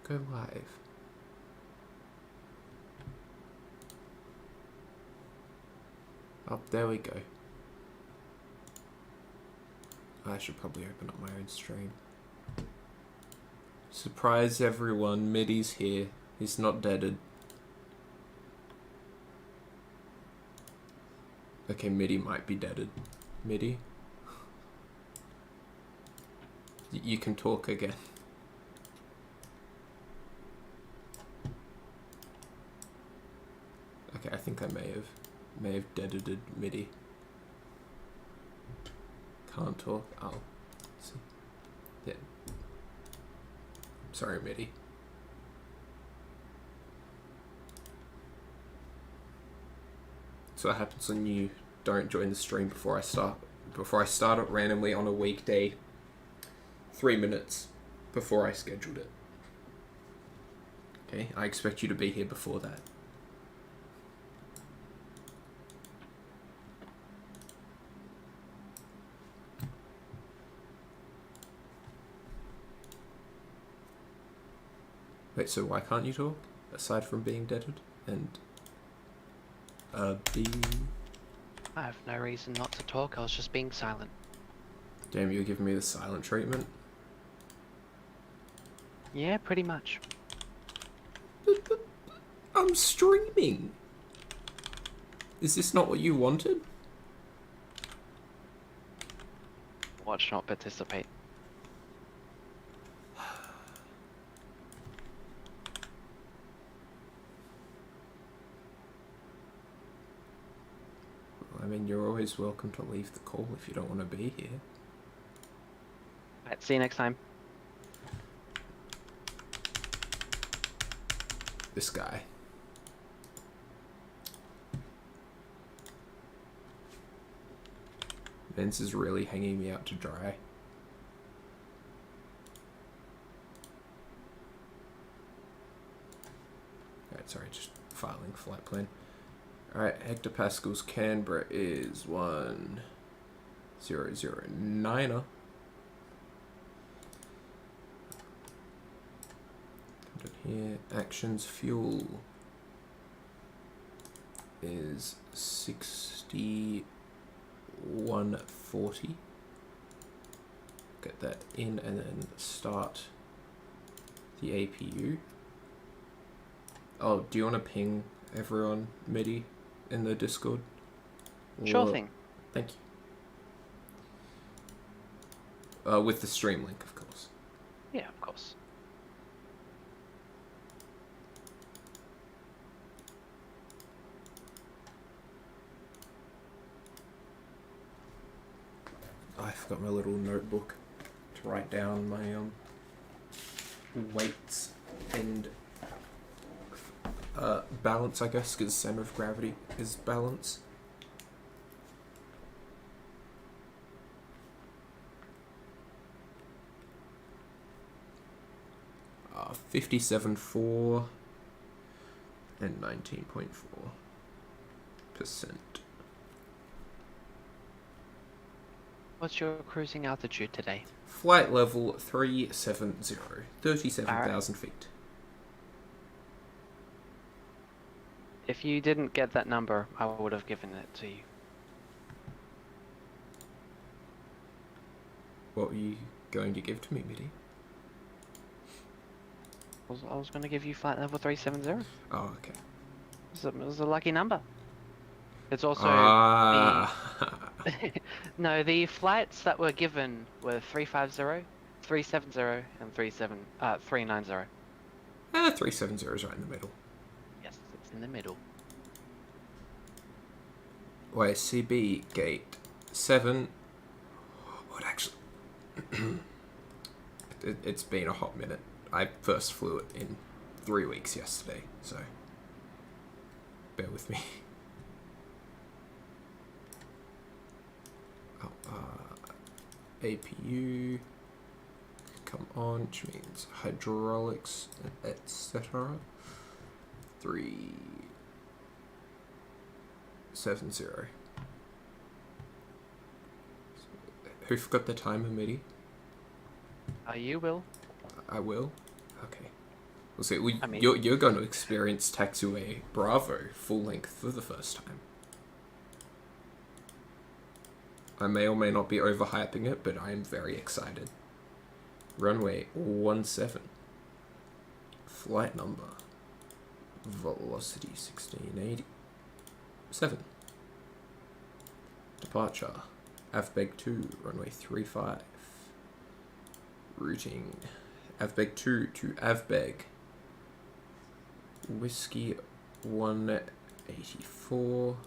Go live. Oh, there we go. I should probably open up my own stream. Surprise everyone, Middy's here. He's not deaded. Okay, Middy might be deaded. Middy? You can talk again. Okay, I think I may have deaded Middy. Can't talk. Oh, see. Dead. Sorry, Middy. So what happens when you don't join the stream before I start? Before I start it randomly on a weekday, 3 minutes before I scheduled it. Okay, I expect you to be here before that. Wait, so why can't you talk? Aside from being deaded? And... I have no reason not to talk, I was just being silent. Damn, you're giving me the silent treatment? Yeah, pretty much. But I'm streaming! Is this not what you wanted? Watch, not participate. I mean, you're always welcome to leave the call if you don't want to be here. Alright, see you next time. This guy. Vince is really hanging me out to dry. Alright, sorry, just filing flight plan. Alright, hectopascals Canberra is 1009er. Put it here. Actions fuel is 6140. Get that in and then start the APU. Oh, do you want to ping everyone, MIDI, in the Discord? Sure thing. Thank you. With the stream link, of course. Yeah, of course. I forgot my little notebook to write down my weights and balance, I guess, because center of gravity is balance. Uh, 57.4 and 19.4%. What's your cruising altitude today? Flight level 370, 37,000 feet. If you didn't get that number, I would have given it to you. What were you going to give to me, Mitty? I was going to give you flight level 370. Oh, okay. It was a lucky number. It's also no, the flights that were given were 350, 370, and 390. 370 is right in the middle. Yes, it's in the middle. Wait, CB gate 7. What actually? It's been a hot minute. I first flew it in 3 weeks yesterday, so bear with me. APU, come on, which means hydraulics, etc. 370. Who forgot the timer, Mitty? You will. I will? Okay. So I mean- you're going to experience taxiway Bravo full length for the first time. I may or may not be overhyping it, but I am very excited. Runway 17. Flight number. Velocity 1680. 7. Departure. AVBEG 2, runway 35. Routing. AVBEG 2 to AVBEG. Whiskey 184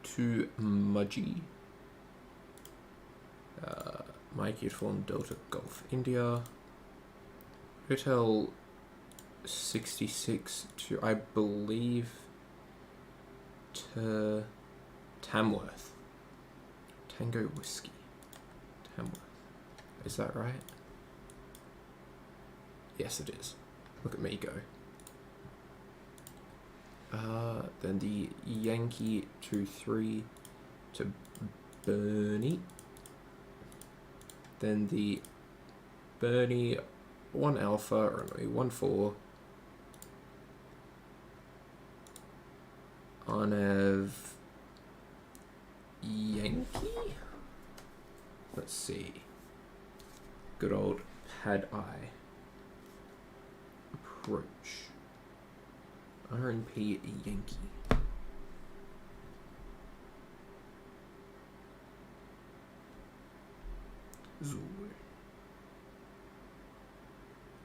to MUDGI. Mike Uniform Delta Golf India. Hotel 66 to, I believe, to Tamworth. Tango Whiskey. Tamworth. Is that right? Yes, it is. Look at me go. Then the Yankee 23 to BERNI. Then the BERNI 1 Alpha, runway 14. AVBEG Yankee? Let's see. Good old pad eye. Approach. RNP Yankee. Zulu.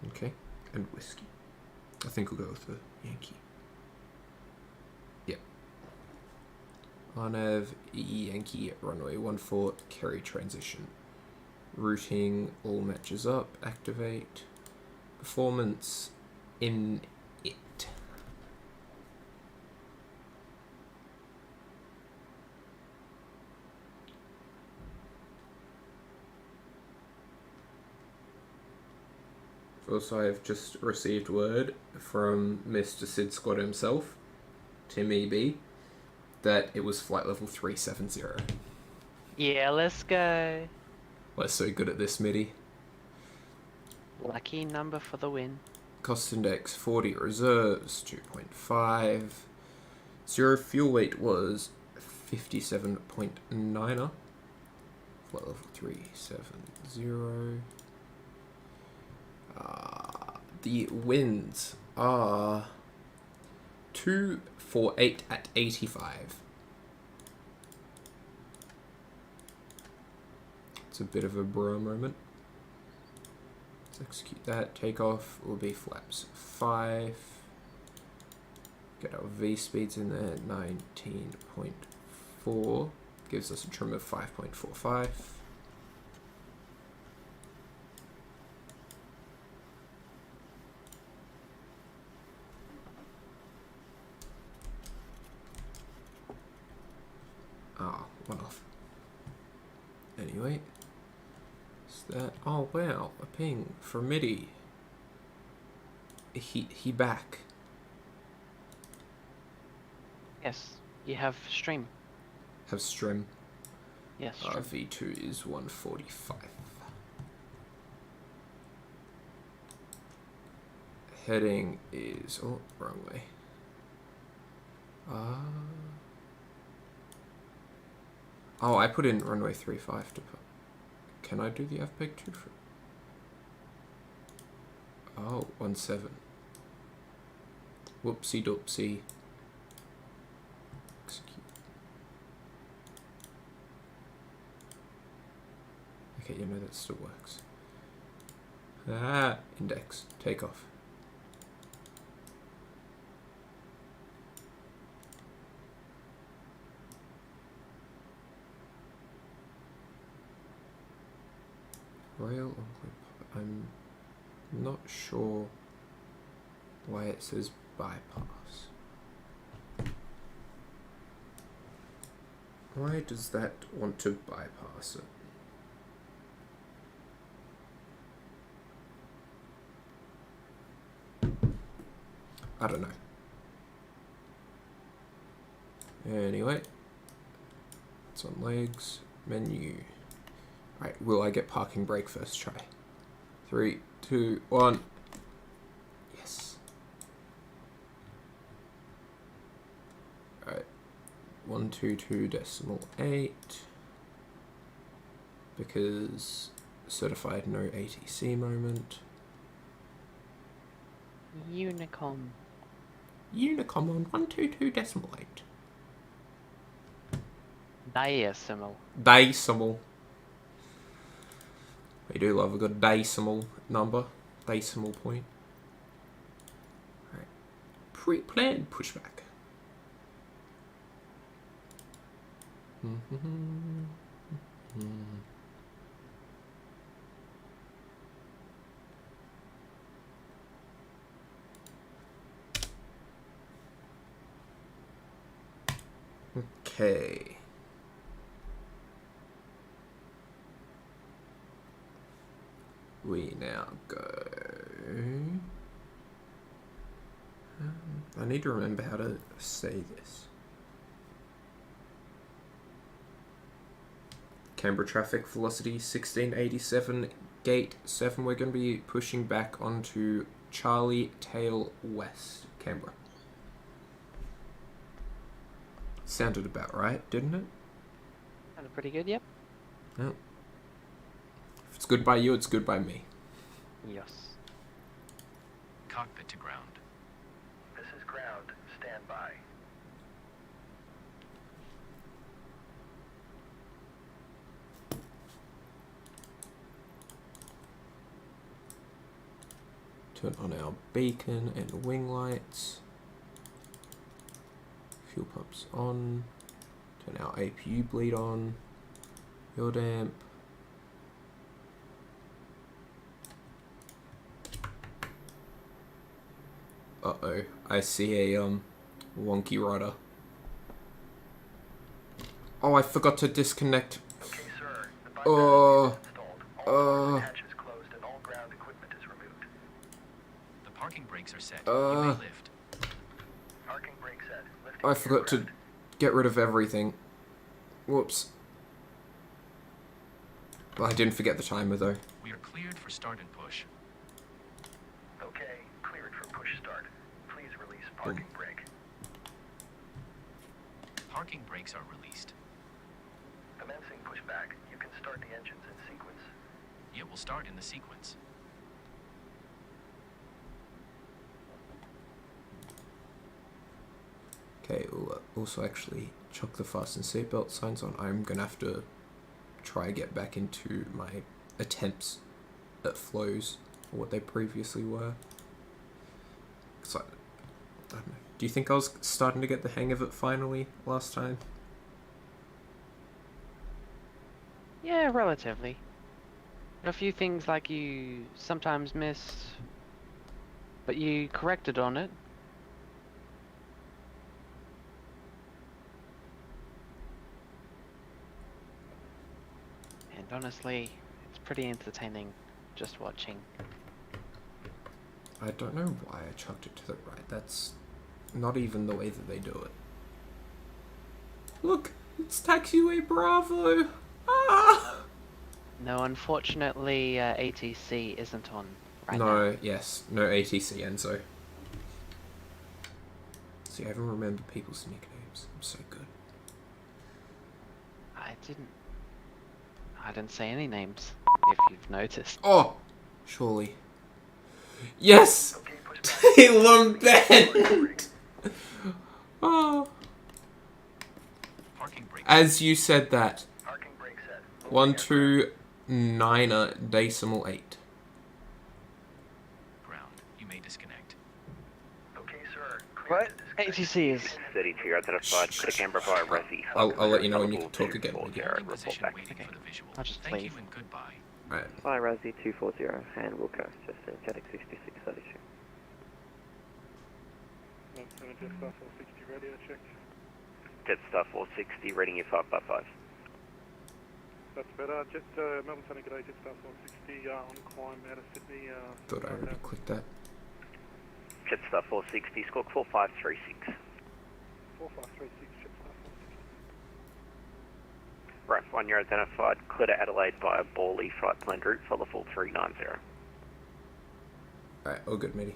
Okay, and whiskey. I think we'll go with the Yankee. Yep. AVBEG Yankee runway 14, carry transition. Routing all matches up, activate. Performance in it. Also, I've just received word from Mr. Sid Squad himself, Tim EB, that it was flight level 370. Yeah, let's go. We're so good at this, MIDI. Lucky number for the win. Cost index 40, reserves 2.5. Zero fuel weight was 57.9er. Flight level 370. The winds are 248 at 85. It's a bit of a bro moment. Let's execute that. Takeoff will be flaps 5. Get our V speeds in there, 19.4. Gives us a trim of 5.45. One off. Anyway, is that? Oh wow, a ping from MIDI. He back. Yes, you have stream. Have stream. Yes, stream. V2 is 145. Heading is wrong way. Oh, I put in runway 35 to put. Can I do the AVBEG 2 for? Oh, 17. Whoopsie doopsie. Execute. Okay, you know that still works. Index. Take off. Rail or whip? I'm not sure why it says bypass. Why does that want to bypass it? I don't know. Anyway, it's on legs, menu. Right, will I get parking brake first try? 3, 2, 1. Yes. 122.8 because certified no ATC moment. Unicom. Unicom on 122.8. Decimal. Decimal. We do love a good decimal number. Decimal point. Alright. Pre-planned pushback. Okay. We now go. I need to remember how to say this. Canberra traffic velocity 1687, gate 7. We're going to be pushing back onto Charlie Tail West, Canberra. Sounded about right, didn't it? Sounded pretty good, yep. Yep. If it's good by you, it's good by me. Yes. Cockpit to ground. This is ground. Stand by. Turn on our beacon and wing lights. Fuel pumps on. Turn our APU bleed on. Fuel damp. Uh-oh, I see a wonky rudder. Oh, I forgot to disconnect. Okay, sir. The bypass is installed. All doors and hatches closed and all ground equipment is removed. The parking brakes are set. You may lift. Parking brake set. Lifting I to forgot to ground. get rid of everything. Whoops. Well, I didn't forget the timer though. We are cleared for start and push. Okay, cleared for push start. Please release parking brake. Parking brakes are released. Commencing pushback. You can start the engines in sequence. It will start in the sequence. Okay, we'll also actually chuck the fasten seatbelt signs on. I'm gonna have to try get back into my attempts at flows, or what they previously were. 'Cause I don't know. Do you think I was starting to get the hang of it finally last time? Yeah, relatively. A few things like you sometimes missed, but you corrected on it. And honestly, it's pretty entertaining just watching. I don't know why I chucked it to the right. That's not even the way that they do it. Look, it's taxiway Bravo. Ah! No, unfortunately, ATC isn't on right now. No, yes, no ATC Enzo. See, I even remember people's nicknames. I'm so good. I didn't say any names, if you've noticed. Oh, surely. Yes, Okay, pushback. Taylor Bend. Oh, Parking brakes. as you said that. Parking brake set. 129.8. Ground. You may disconnect. Okay, sir. Cleared What? to disconnect. ATC is... 32 identified to Canberra via Resi. I'll let you know when you can talk again. Holding position waiting Okay. for the visual. I'll just Thank leave. you and goodbye. Right. Fly Resi 240 and Wilco, just energetic 6632. Jetstar 460 radio check. Jetstar 460, reading you 555. That's better. Melbourne Sunny, good day. Jetstar 460 on climb out of Sydney. Thought I already clicked that. Jetstar 460, squawk 4536. 4536, Jetstar 460. Right, 1 you're identified, clear to Adelaide via Borley flight planned route for the full 390. Alright, all good, matey.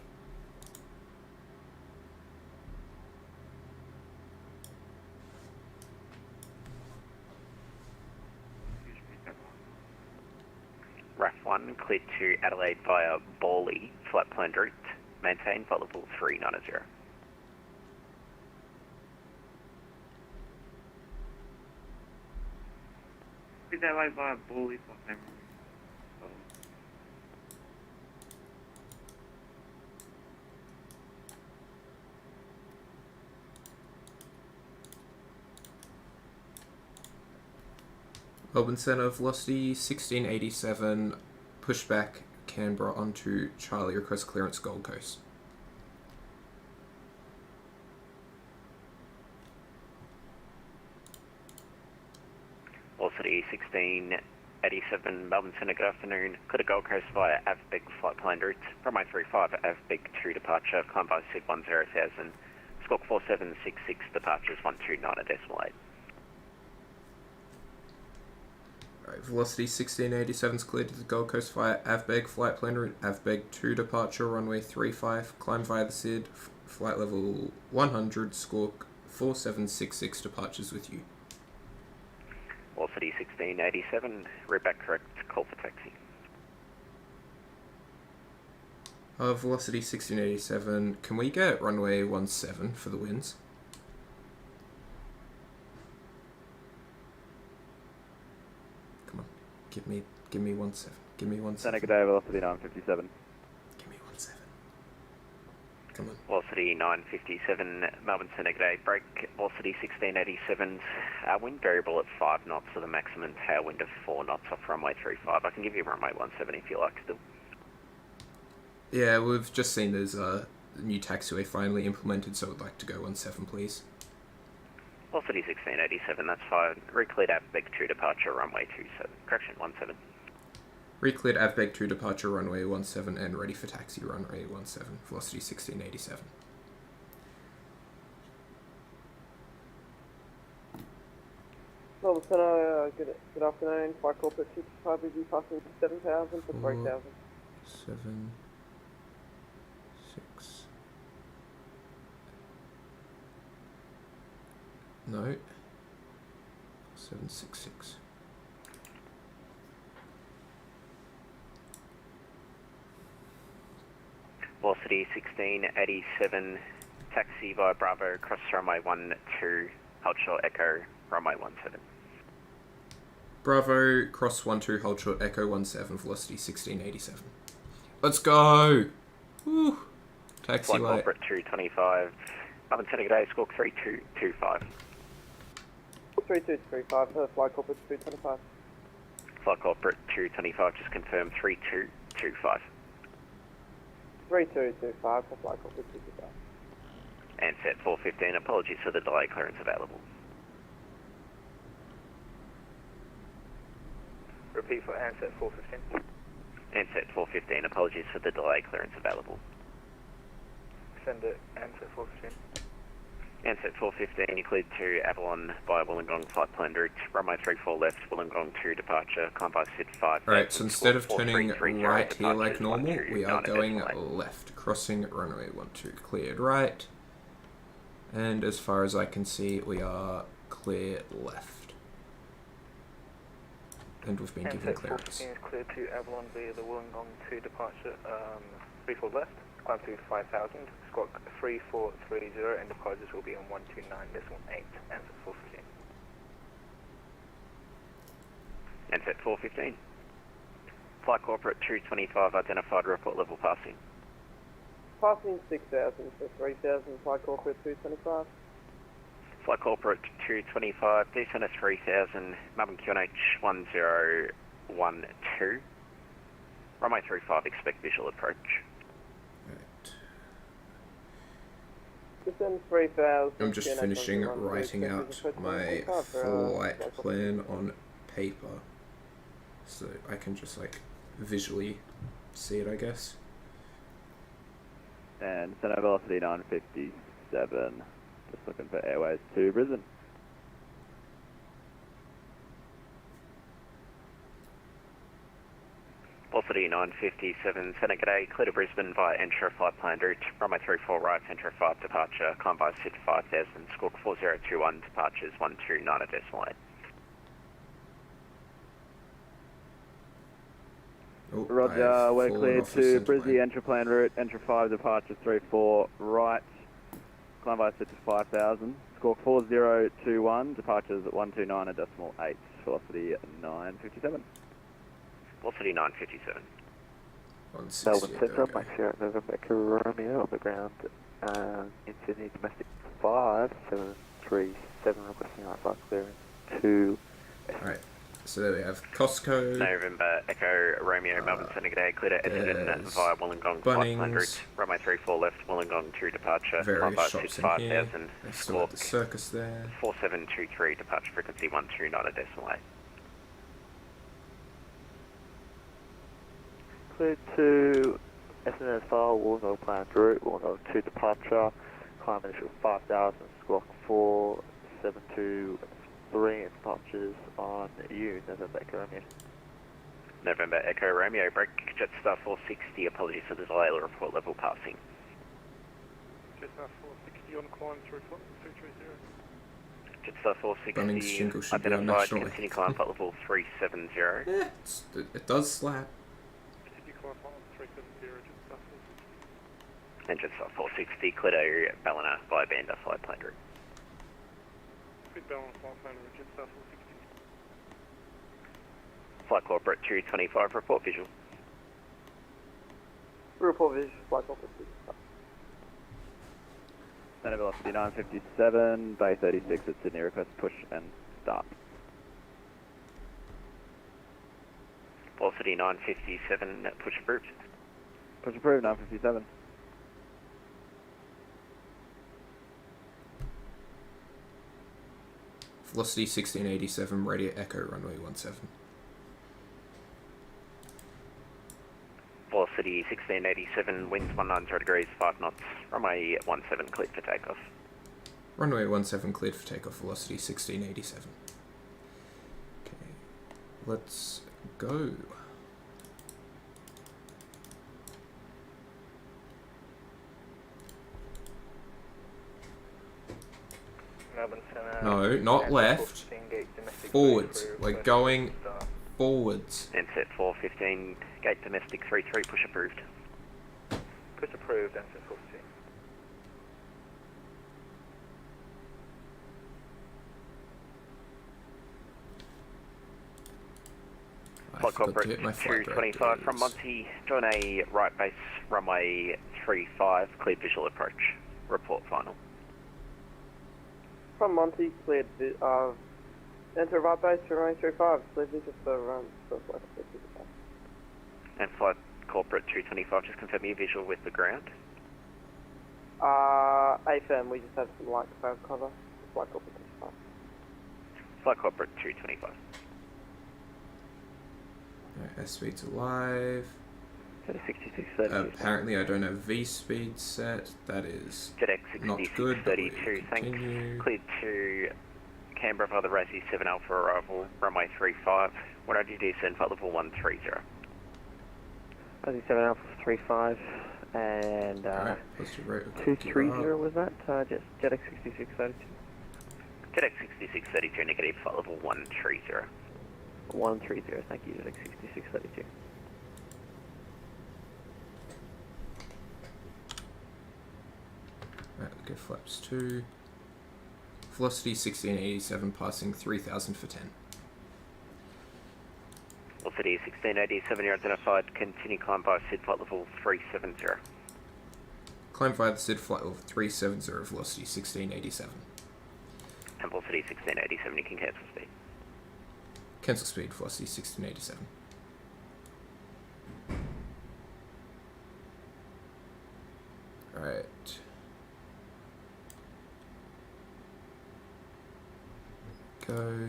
1, cleared to Adelaide via Bawley, flight planned route, maintained by level 390. Is Adelaide via Bawley, flight planned route? Melbourne Centre, velocity 1687, pushback Canberra onto Charlie, request clearance Gold Coast. Velocity 1687, Melbourne Centre, good afternoon. Clear to Gold Coast via AVBEG flight planned route, runway 35, AVBEG 2 departure, climb by SID 10,000, squawk 4766, departures 129.8. Alright, velocity 1687 is cleared to the Gold Coast via AVBEG, flight plan route AVBEG 2 departure, runway 35, climb via the SID, flight level 100, squawk 4766, departures with you. Velocity 1687, route back correct, call for taxi. Velocity 1687, can we get runway 17 for the winds? Give me 17. Give me 17. Seneca Day, velocity 957. Give me 17. Come on. Velocity 957, Melbourne Seneca Day, break, velocity 1687, wind variable at 5 knots with a maximum tailwind of 4 knots off runway 35. I can give you runway 17 if you like still. Yeah, we've just seen there's a new taxiway finally implemented, so I'd like to go 17, please. Velocity 1687, that's fine. Recleared AVBEG 2 departure, runway 27. Correction, 17. Recleared AVBEG 2 departure, runway 17, and ready for taxi, runway 17. Velocity 1687. Melbourne Centre, good afternoon. Flight corporate 65, busy passing 7,000 for 3,000. 7, 6. No. 766. Velocity 1687, taxi via Bravo, cross runway 12, hold short echo, runway 17. Bravo, cross 12, hold short, echo 17, velocity 1687. Let's go! Woo! Taxi Flight light. corporate 225, Melbourne Centre, good day, squawk 3225. 3235, flight corporate 225. Flight corporate 225, just confirm 3225. 3225 for flight corporate 225. And set 415, apologies for the delay, clearance available. Repeat for answer 415. And set 415, apologies for the delay, clearance available. Send it answer 415. And set 415, you cleared to Avalon via Wollongong flight planned route, runway 34 left, Wollongong 2 departure, climb by SID 5. Alright, so instead of turning right here like normal, we are going left, crossing runway 12, cleared right, and as far as I can see, we are clear left. And we've been given clearance. 415 is cleared to Avalon via the Wollongong 2 departure, 34 left, climb to 5,000, squawk 3430, and departures will be on 129.8, answer 415. And set 415. Flight corporate 225, identified, report level passing. Passing 6,000 for 3,000, flight corporate 225. Flight corporate 225, descent of 3000, Melbourne QNH 1012. Runway 35, expect visual approach. Descend 3,000. I'm just finishing writing out my flight plan on paper, so I can just like visually see it, I guess. And center velocity 957. Just looking for airways to Brisbane. Velocity 957, Seneca Day, clear to Brisbane via Entra flight planned route, runway 34 right, Entra 5 departure, climb by SID 5000, squawk 4021, departures 129.8. Oh, Roger, I've we're fallen cleared off the to centre Brizzy, line. entry plan route, entry 5, departure 34, right. Climb by set to 5,000. Score 4021, departures at 129.8, velocity 957. Velocity 957. 160 Melbourne a Centre, go-go. Mike Sierra November Romeo on the ground in Sydney, domestic 5737, requesting outside clearance to... Alright, so there we have Costco, November Echo Romeo Melbourne Centre, good day, clear to Essendon there's via Wollongong flight plan Bunnings, route, runway 34 left, Wollongong to departure, climb various by shops SID in here. 5000, They still have squawk the circus there. 4723, departure frequency 129.8. Cleared to Essendon file, Wollongong planned route, Wollongong to departure, climb initial 5000, squawk 4723, and departures on you, November Echo Romeo. November Echo Romeo, break Jetstar 460, apologies for the delay, report level passing. Jetstar 460 on climb through 330. Jetstar Bunnings 460, jingle should be on identified, national. continue climb flight level 370. Yeah, it does slap. Continue climb on 370, Jetstar 460. And Jetstar 460, clear to Ballina via Banda flight plan route. Speed balance flight plan route, Jetstar 460. Flight corporate 225, report visual. Report vision, flight corporate. Center velocity 957, Bay 36 at Sydney, request push and start. Velocity 957, push approved. Push approved, 957. Velocity 1687, radio echo, runway 17. Velocity 1687, winds 190 degrees, 5 knots, runway 17 cleared for takeoff. Runway 17 cleared for takeoff, velocity 1687. Okay, let's go. Melbourne Centre. No, not left. Forwards. We're going forwards. NSET 415, gate domestic 33, push approved. Push approved, answer 14. Flight corporate 225 from Monty, join a right base runway 35, cleared visual approach. Report final. From Monty, cleared, enter right base to runway 35, cleared visual for flight. And flight corporate 225, just confirm your visual with the ground. AFM, we just have some light cloud cover, flight corporate 25. Flight corporate 225. Alright, S speed's alive. 66, Apparently I don't have V speed set. That is JetX not good, but we 32, continue. thanks. Cleared to Canberra via the Razzie 7 Alpha arrival, runway 35. What did you descend flight level 130? Razzie 7 Alpha 35 and Alright, positive rate. 230 was that? JetX 6632. JetX 6632, negative flight level 130. 130, thank you, JetX 6632. Right, go flaps 2. Velocity 1687, passing 3000 for 10. Velocity 1687, you're identified. Continue climb by SID flight level 370. Climb via the SID flight level 370, velocity 1687. And velocity 1687, you can cancel speed. Cancel speed, velocity 1687. Alright. Go.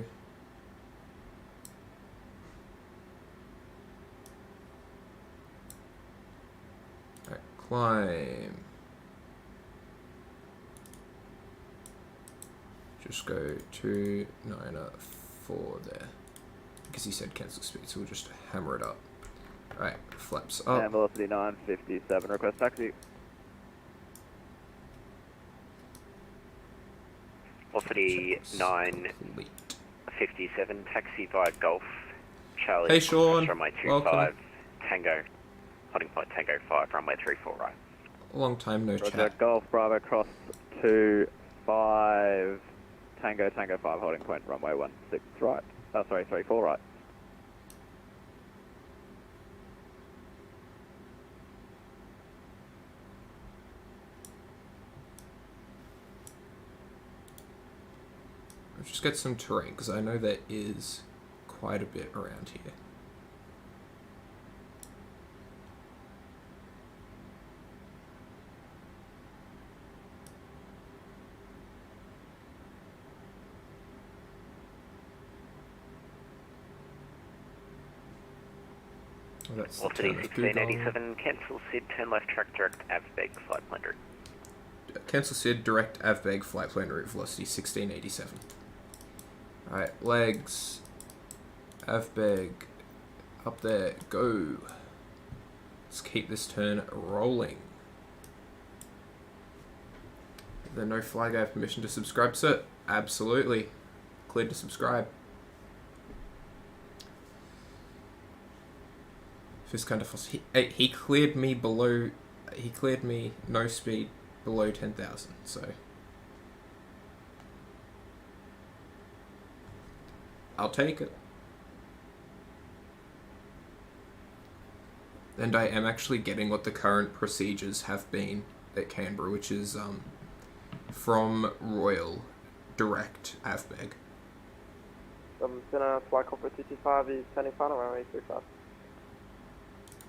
Alright, climb. Just go to 904 there. Because he said cancel speed, so we'll just hammer it up. Alright, flaps up. And velocity 957, request taxi. Velocity 957, taxi via Golf, Charlie. Hey Sean, runway welcome. 25, Tango, holding point Tango 5, runway 34 right. Long time no Roger, chat. Golf Bravo cross 25, Tango 5, holding point runway 16 right. Oh, sorry, 34 right. Let's just get some terrain, because I know there is quite a bit around here. Oh, that's the Velocity town of Dugong. 1687, cancel Sid, turn left track direct AVBEG, flight plan route. Cancel Sid, direct AVBEG, flight plan route, velocity 1687. Alright, legs. AVBEG. Up there, go. Let's keep this turn rolling. Is there no flag I have permission to subscribe, sir? Absolutely. Cleared to subscribe. Phiz kind of false. He cleared me below. He cleared me no speed below 10,000. So I'll take it. And I am actually getting what the current procedures have been at Canberra, which is from Royal direct AVBEG. Flight corporate 225 is turning final runway 35.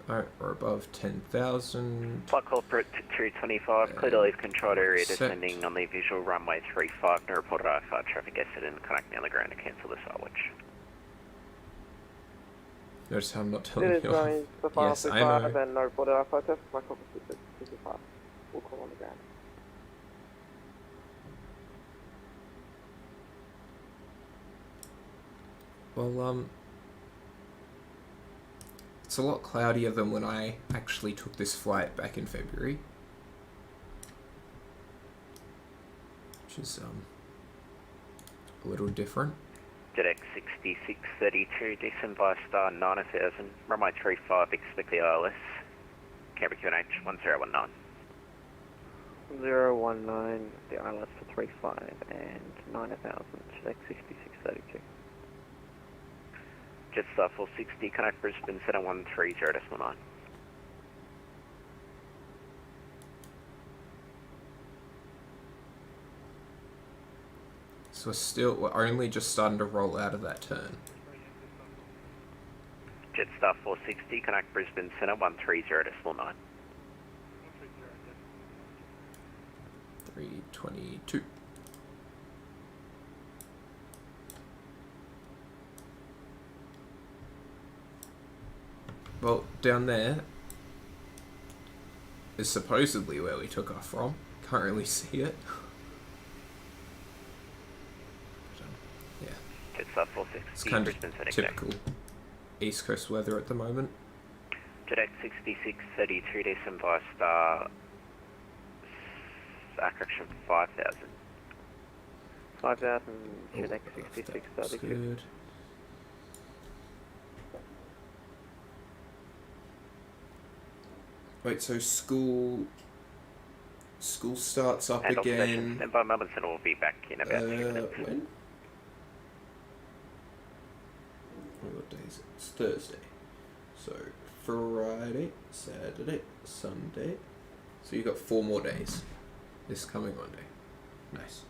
Alright, we're above 10,000. Flight corporate 225, clear to leave control area, descending on the visual runway 35, no reported IFR traffic exit and connecting on the ground to cancel the silage. Notice how I'm not telling It is you. going to final Yes, I 35 know. and no reported alpha test. Flight corporate 225. We'll call on the ground. Well, it's a lot cloudier than when I actually took this flight back in February. Which is, a little different. JetX 6632, descend via star 9000, runway 35, expect the ILS, Canberra QNH 1019. 019, the ILS for 35 and 9000, Select 6632. Jetstar 460, connect Brisbane Centre 130.9. So we're only just starting to roll out of that turn. Jetstar 460, connect Brisbane Centre 130.9. 322. Well, down there is supposedly where we took off from. Can't really see it. But, yeah. Jetstar 460, It's kind Brisbane of Centre typical East Coast weather at the moment. JetX 6632, descend via star, correction 5000. 5000, Oh, JetX that's 6632. good. Wait, so school starts up Handle station, again. stand by, Melbourne Centre will be back in about 2 minutes. When? What day is it? It's Thursday. So Friday, Saturday, Sunday. So you've got 4 more days. This coming Monday. Nice.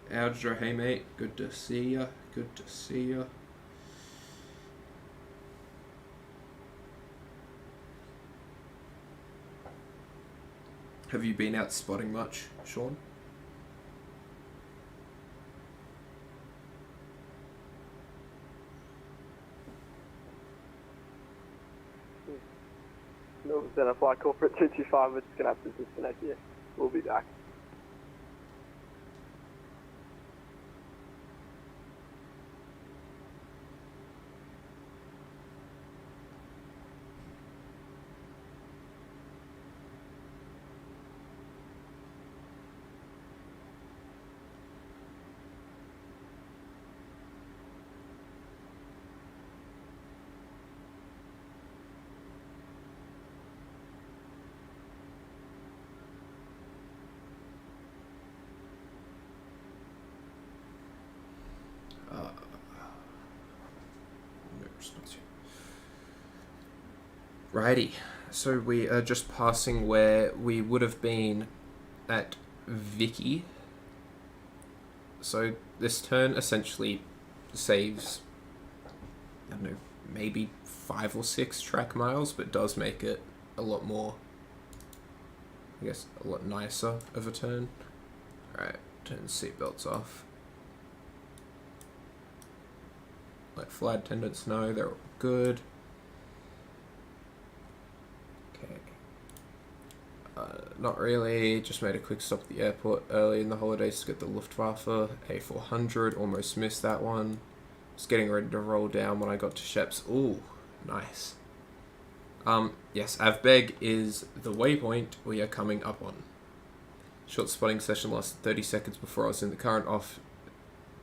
Algebra, hey mate, good to see ya. Good to see ya. Have you been out spotting much, Sean? Melbourne Centre Flight Corporate 225, we're just going to have to disconnect here. We'll be back. Righty, so we are just passing where we would have been at Vicky. So this turn essentially saves, I don't know, maybe 5 or 6 track miles, but does make it a lot more, I guess, a lot nicer of a turn. Alright, turn seatbelts off. Let flight attendants know they're all good. Okay. Not really, just made a quick stop at the airport early in the holidays to get the Luftwaffe A400, almost missed that one. Was getting ready to roll down when I got to Sheps. Ooh, nice. Yes, AVBEG is the waypoint we are coming up on. Short spotting session lasted 30 seconds before I was in the car and off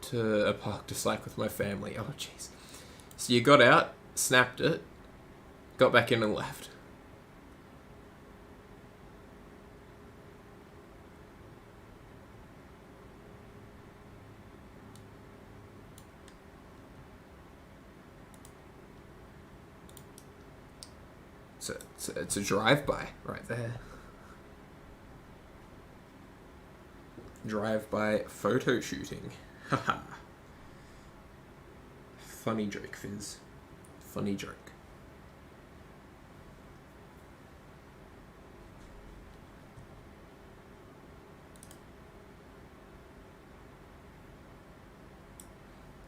to a park to cycle with my family. Oh, jeez. So you got out, snapped it, got back in and left. It's a drive-by right there. Drive-by photo shooting. Haha. Funny joke, Phiz. Funny joke.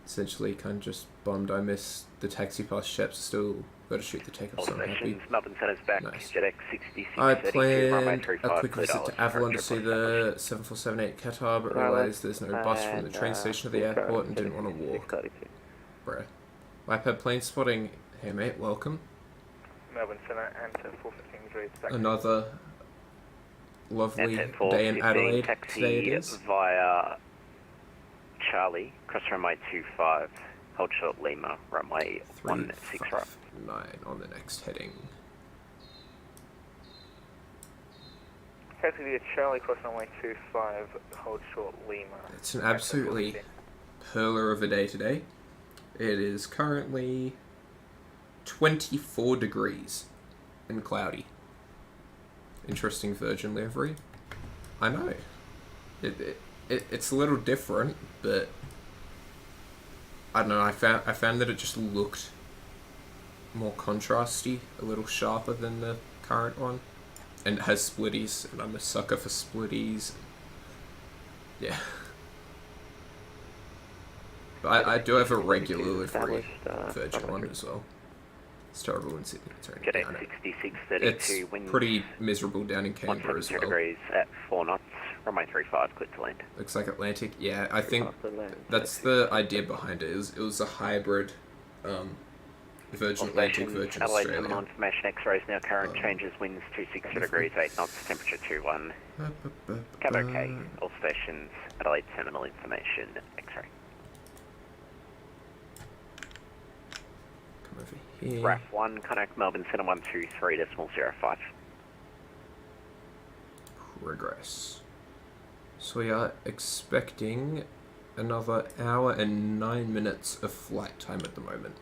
Essentially, kind of just bummed I missed the taxi past Sheps. Still got to shoot the takeoff, so I'm happy. Melbourne Centre's back. Nice. JetX 66, I 32, planned runway a 35, quick clear visit to Dallas, Avalon to see the approach. 7478 Qatar, but realised there's no bus from the train station to the airport and didn't want to walk. Bruh. iPad plane spotting. Hey mate, welcome. Melbourne Centre and 415 degrees back. Another lovely And day in Adelaide. taxi Today it is. via Charlie, cross runway 25, hold short Lima, runway 16 right. 359 on the next heading. Taxi via Charlie, cross runway 25, hold short Lima. It's an absolutely perler of a day today. It is currently 24 degrees and cloudy. Interesting Virgin livery. I know. It's a little different, but I don't know. I found that it just looked more contrasty, a little sharper than the current one, and it has splitties, and I'm a sucker for splitties. Yeah. But I do have a regular livery Virgin one as well. It's terrible in Sydney. It's JetX 66, 32, it's winds pretty miserable down in Canberra as 172 well. degrees at 4 knots, runway 35, clear to land. Looks like Atlantic. Yeah, I think that's the idea behind it. It was a hybrid Virgin Atlantic, Virgin Adelaide Australia. terminal information, X-rays now current, changes, winds 260 degrees, 8 knots, temperature 21. Cab OK, all stations, Adelaide terminal information, X-ray. Come over here. RAF 1, contact Melbourne Centre 123.05. Progress. So we are expecting another hour and 9 minutes of flight time at the moment.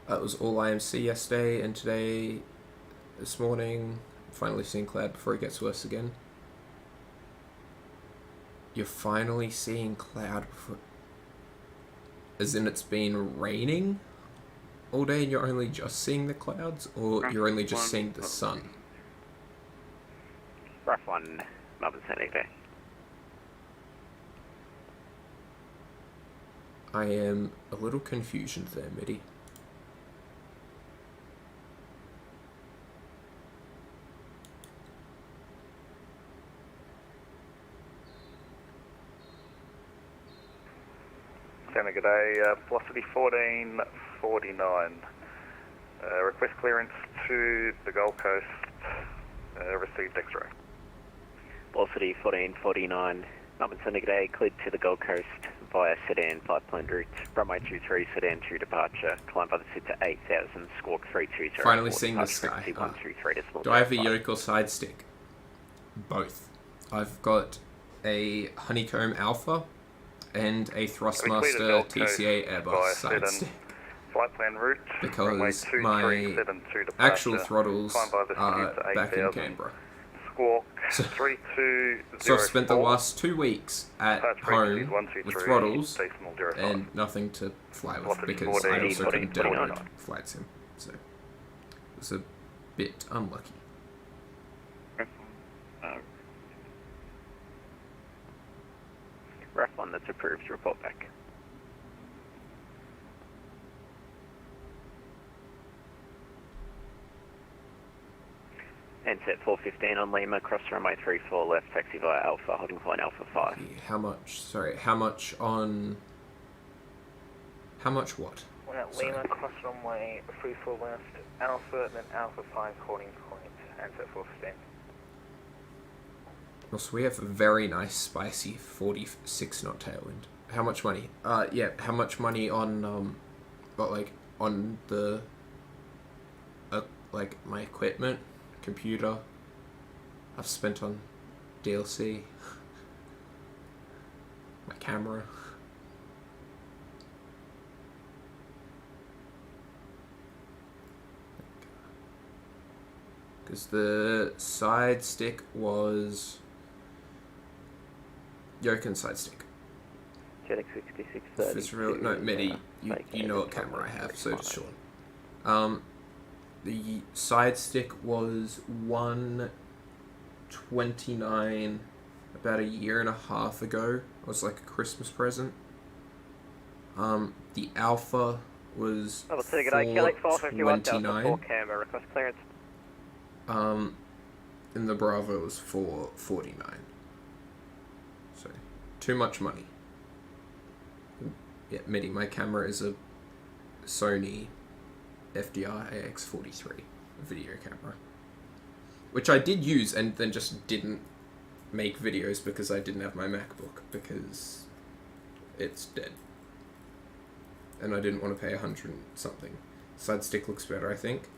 That was all IMC yesterday, and today, this morning, finally seeing cloud before it gets worse again. You're finally seeing cloud before... As in it's been raining all day and you're only just seeing the clouds, or you're only just seeing the sun? RAF 1, Melbourne Centre, okay. I am a little confusion there, Mitty. Centre, good day. Velocity 1449. Request clearance to the Gold Coast. Received X-ray. Velocity 1449, Melbourne Centre, good day, cleared to the Gold Coast via sedan flight plan route, runway 23, sedan 2 departure, climb by the SID to 8000, squawk 320. Finally seeing the sky. Do I have a yoke or side stick? Both. I've got a Honeycomb Alpha and a Thrustmaster TCA Airbus side stick. Flight plan route, runway because my 2372 departure. actual throttles Climb by the are skids at back in 8,000. Canberra. Squawk So- 3204. So I've spent the last 2 weeks at Departure frequencies home 123, with throttles decimal 05. and nothing to fly with Velocity because 14, I also couldn't 14, download flight sim. So it was a bit unlucky. Ref 1, that's approved. Report back. And set 415 on Lima, cross runway 34 left, taxi via Alpha, holding point Alpha 5. How much? Sorry, how much on? How much what? We're at Sorry. Lima, cross runway 34 left, Alpha, then Alpha 5 holding point, and set 415. Also, we have a very nice spicy 46 knot tailwind. How much money? Yeah, how much money on on the like my equipment, computer. I've spent on DLC, my camera. Because the side stick was Yokin side stick. Jetix 6630. It's real. No, Medi, you know what camera I have, so does Sean. The side stick was 129 about a year and a half ago. It was like a Christmas present. The Alpha was 429. Canberra, request clearance. And the Bravo was 449. So, too much money. Yeah, Medi, my camera is a Sony FDR AX43 video camera, which I did use and then just didn't make videos because I didn't have my MacBook because it's dead. And I didn't want to pay 100 and something. Side stick looks better, I think.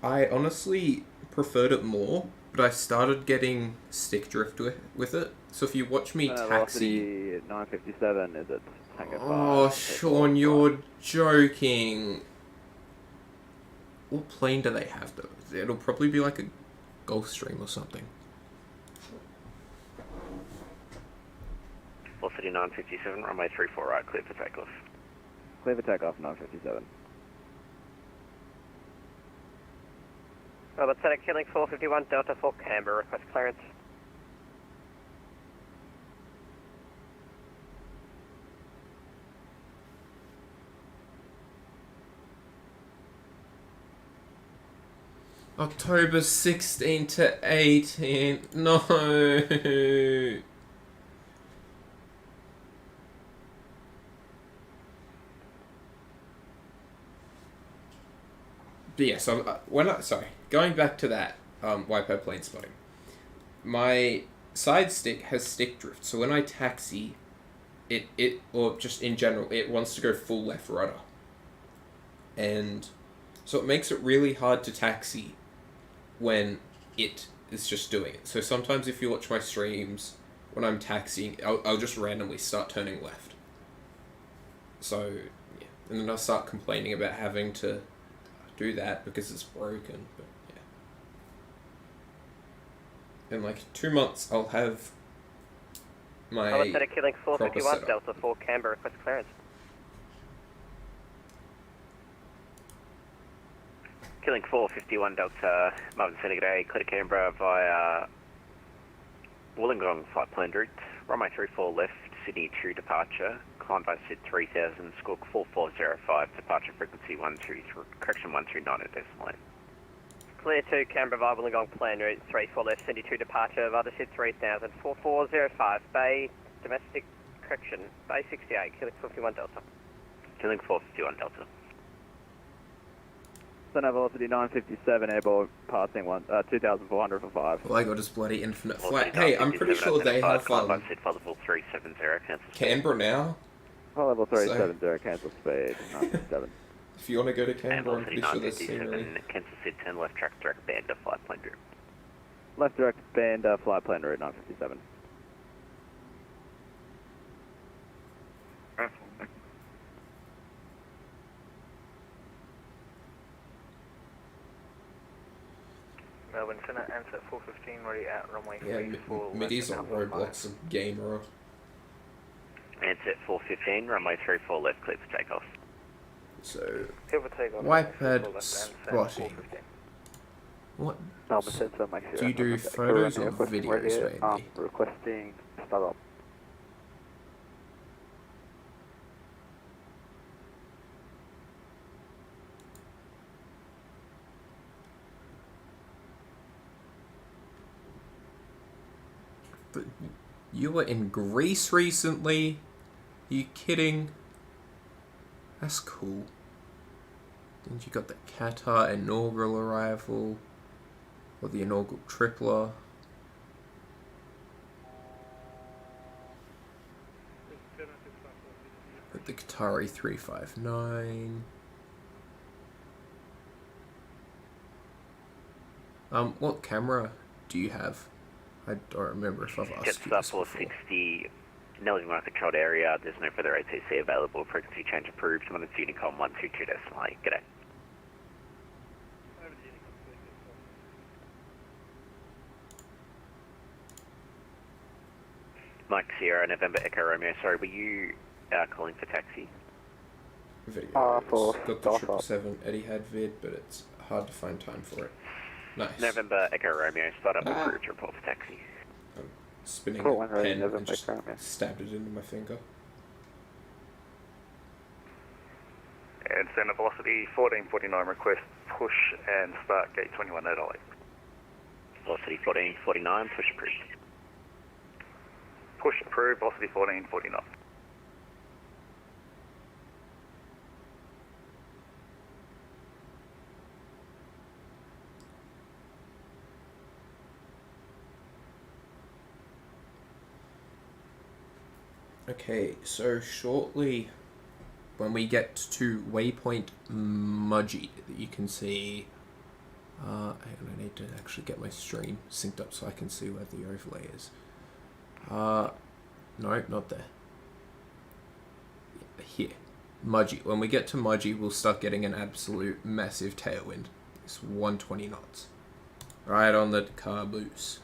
I honestly preferred it more, but I started getting stick drift with it. So if you watch me taxi... 957 is it? Tango 5. Oh, Sean, you're joking. What plane do they have, though? It'll probably be like a Gulfstream or something. Velocity 957, runway 34 right, clear for takeoff. Clear for takeoff, 957. Lieutenant Killing 451 Delta 4 Canberra, request clearance. October 16 to 18. No. But yeah, so going back to that wipeout plane spotting, my side stick has stick drift, so when I taxi, it or just in general, it wants to go full left rudder, and so it makes it really hard to taxi when it is just doing it. So sometimes if you watch my streams, when I'm taxiing, I'll just randomly start turning left. So, yeah. And then I'll start complaining about having to do that because it's broken, but yeah. In like 2 months, I'll have my Lieutenant Killing 451 proper setup. Delta 4 Canberra, request clearance. Killing 451 Delta, Marvin Senegal, clear to Canberra via Wollongong flight plan route, runway 34 left, Sydney true departure, climb by SID 3000, squawk 4405, departure frequency 139 at decimal 8. Clear to Canberra via Wollongong plan route 34 left, Sydney true departure via the SID 3000, 4405, Bay, domestic, correction, Bay 68, Killing 451 Delta. Killing 451 Delta. Center velocity 957, airborne passing 2,400 for 5. Well, I got his bloody infinite flight. Hey, I'm pretty sure they have SID level 370, cancel. Canberra now. High level 370, cancel speed, 957. If you want to go to And Canberra, I'm velocity pretty sure there's scenery. 957, cancel SID 10 left track direct band to flight plan route. Left direct band, flight plan route 957. Melbourne Centre, answer 415, ready at runway Yeah, 34 Middy's left. on Roblox, a gamer. Answer 415, runway 34 left, clear for takeoff. So, Clear for takeoff. Whitepad spotting. What Melbourne Centre, make sure do you do, photos or videos mainly? Requesting start up. But you were in Greece recently? Are you kidding? That's cool. Then you got the Qatar inaugural arrival, or the inaugural tripler. Got the Qatari 359. What camera do you have? I don't remember if I've asked you this before. 460, Nelson Mark controlled area, there's no further ATC available, frequency change approved, I'm on the Unicom 122.8, g'day. Mike Sierra, November Echo Romeo, sorry, were you calling for taxi? Video. For got the 777 Eddie had vid, but it's hard to find time for it. Nice. November Echo Romeo, start up approved to report for taxi. I'm spinning Cool, a pen November and just Echo Romeo. stabbed it into my finger. And center velocity 1449, request push and start gate 21 at Adelaide. Velocity 1449, push approved. Push approved, velocity 1449. Okay, so shortly when we get to waypoint MUDGI, you can see, hang on, I need to actually get my stream synced up so I can see where the overlay is. No, not there. Here. MUDGI. When we get to MUDGI, we'll start getting an absolute massive tailwind. It's 120 knots. Right on the caboose.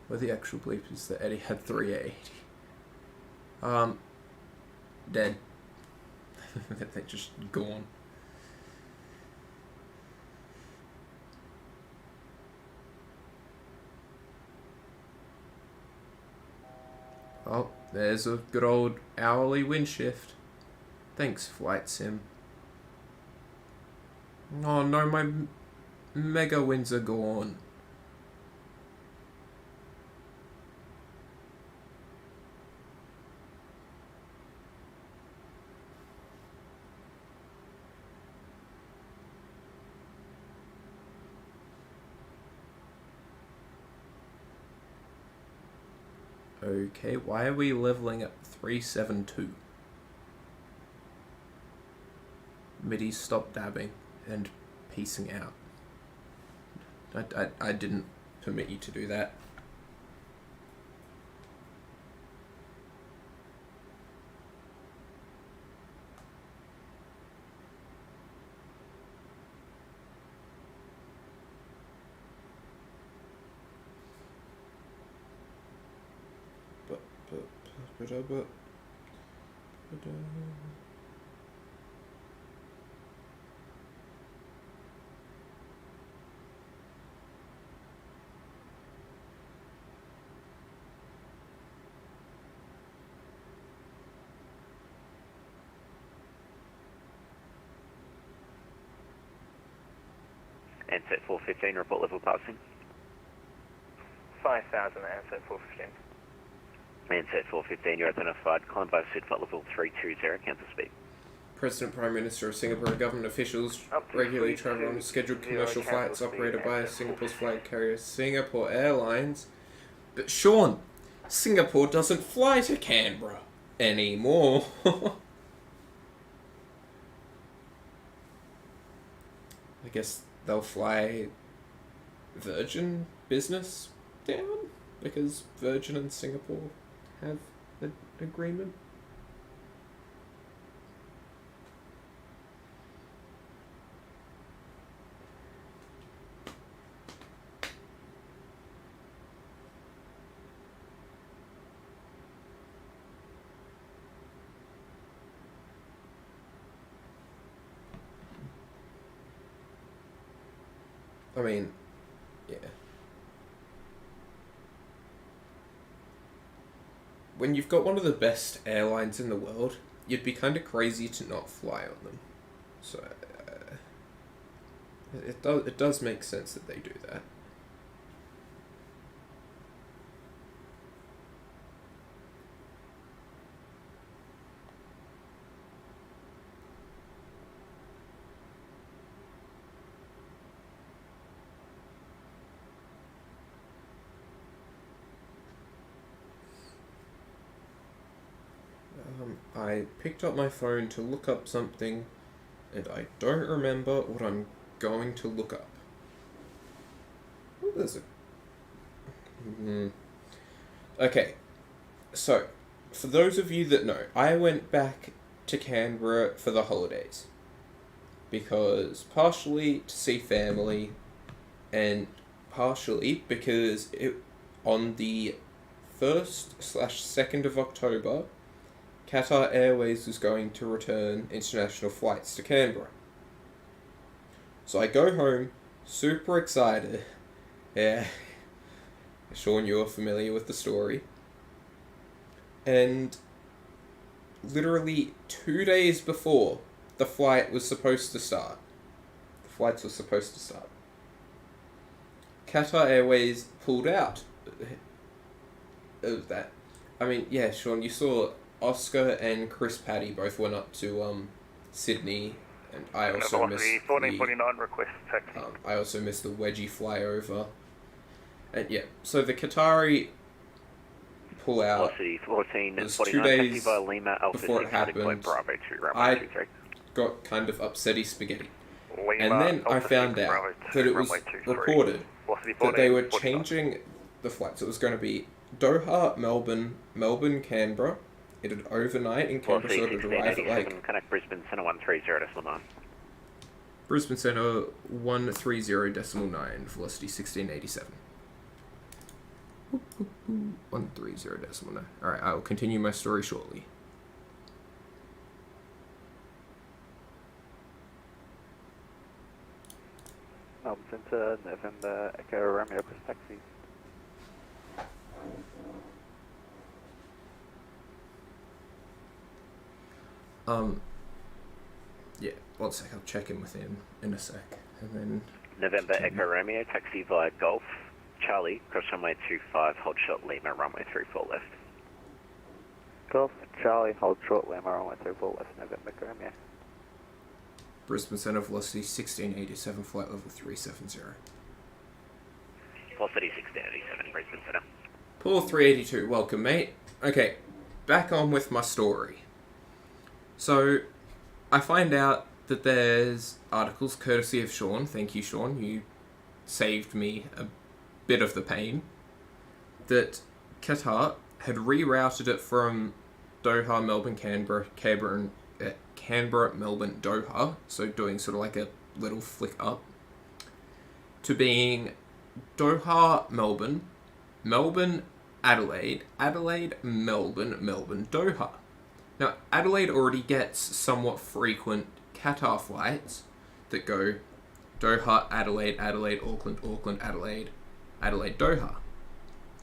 Where the actual bleep is that Eddie had 380. Dead. They're just gone. Oh, there's a good old hourly wind shift. Thanks, Flight Sim. Oh no, my mega winds are gone. Okay, why are we leveling at 372? MIDI stop dabbing and piecing out. I didn't permit you to do that. Ansett 415, report level passing. 5,000, answer 415. Ansett 415, you're identified, climb by suit flight level 320, cancel speed. President, Prime Minister of Singapore, and government officials regularly travel on scheduled commercial flights operated by Singapore's flag carrier, Singapore Airlines. But Sean, Singapore doesn't fly to Canberra anymore. I guess they'll fly Virgin business down because Virgin and Singapore have an agreement. I mean, yeah. When you've got one of the best airlines in the world, you'd be kind of crazy to not fly on them. So, it does make sense that they do that. I picked up my phone to look up something, and I don't remember what I'm going to look up. Oh, there's a... Okay, so, for those of you that know, I went back to Canberra for the holidays. Because partially to see family, and partially because on the 1st/2nd of October, Qatar Airways was going to return international flights to Canberra. So I go home, super excited. Yeah, Sean, you're familiar with the story. And literally 2 days before the flights were supposed to start, Qatar Airways pulled out of that. I mean, yeah, Sean, you saw Oscar and Chris Paddy both went up to Sydney, and I also missed the 1449 request taxi. I also missed the wedgie flyover. And yeah, so the Qatari pull out was 2 days before it happened. I got kind of upsetty spaghetti. And then I found out that it was reported that they were changing the flights. It was going to be Doha, Melbourne, Melbourne, Canberra. It'd overnight in Canberra, so it'd arrive at like... Connect Brisbane Centre 130.9. Brisbane Centre 130.9, velocity 1687. 130.9. Alright, I'll continue my story shortly. Melbourne Centre, November, Echo Romeo, taxi. Yeah, one sec, I'll check in with him in a sec, and then... November Echo Romeo, taxi via Golf, Charlie, cross runway 25, hold short Lima, runway 34 left. Golf, Charlie, hold short Lima, runway 34 left, November Echo Romeo. Brisbane Centre, velocity 1687, flight level 370. Velocity 1687, Brisbane Centre. Paul 382, welcome mate. Okay, back on with my story. So, I find out that there's articles courtesy of Sean. Thank you, Sean. You saved me a bit of the pain. That Qatar had rerouted it from Doha, Melbourne, Canberra, Melbourne, Doha. So doing sort of like a little flick up. To being Doha, Melbourne, Melbourne, Adelaide, Adelaide, Melbourne, Melbourne, Doha. Now, Adelaide already gets somewhat frequent Qatar flights that go Doha, Adelaide, Adelaide, Auckland, Auckland, Adelaide, Adelaide, Doha.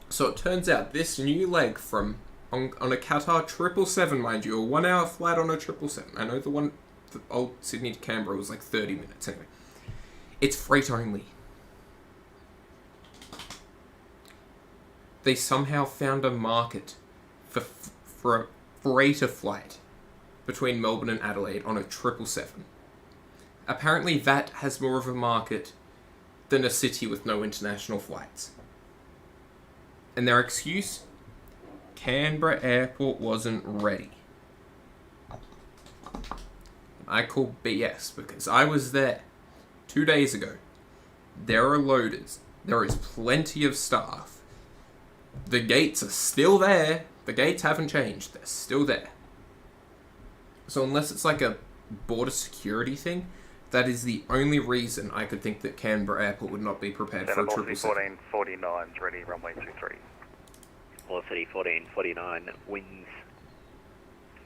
So it turns out this new leg from, on a Qatar 777, mind you, a 1 hour flight on a 777. I know the old Sydney to Canberra was like 30 minutes anyway. It's freight only. They somehow found a market for a freighter flight between Melbourne and Adelaide on a 777. Apparently that has more of a market than a city with no international flights. And their excuse? Canberra Airport wasn't ready. I call BS because I was there 2 days ago. There are loaders. There is plenty of staff. The gates are still there. The gates haven't changed. They're still there. So unless it's like a border security thing, that is the only reason I could think that Canberra Airport would not be prepared for a 777. 1449 is ready, runway 23. Velocity 1449, winds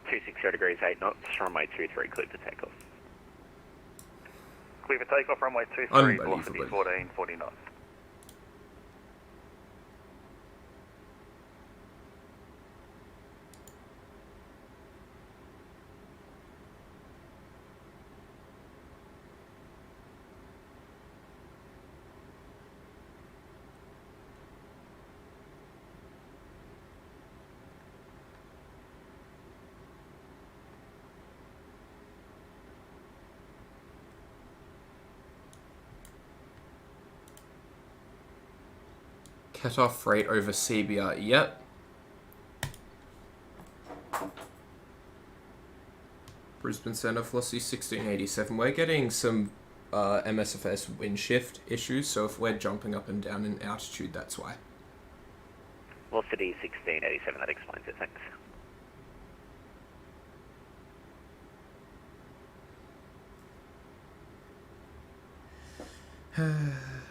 260 degrees 8 knots, runway 23 cleared for takeoff. Clear for takeoff, runway 23, velocity Unbelievable. 1449. Cut-off rate over CBR. Yep. Brisbane Centre, velocity 1687. We're getting some MSFS wind shift issues, so if we're jumping up and down in altitude, that's why. Velocity 1687, that explains it, thanks.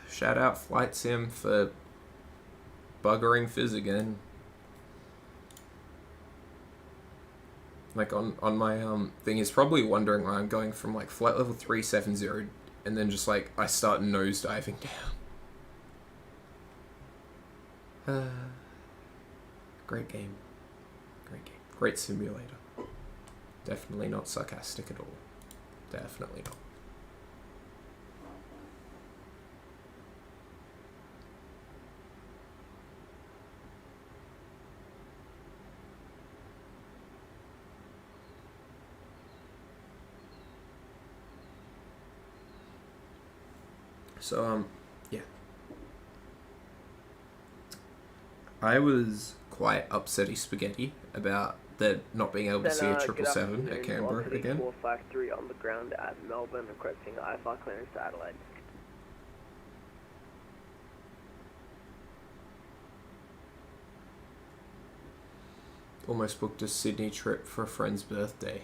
Shout out Flight Sim for buggering Phiz again. Like on my thing, he's probably wondering why I'm going from like flight level 370 and then just like I start nosediving down. Great game. Great game. Great simulator. Definitely not sarcastic at all. Definitely not. So, yeah. I was quite upsetty spaghetti about the not being able to see a 777 at Canberra again. 453 on the ground at Melbourne, requesting IFR clearance to Adelaide. Almost booked a Sydney trip for a friend's birthday.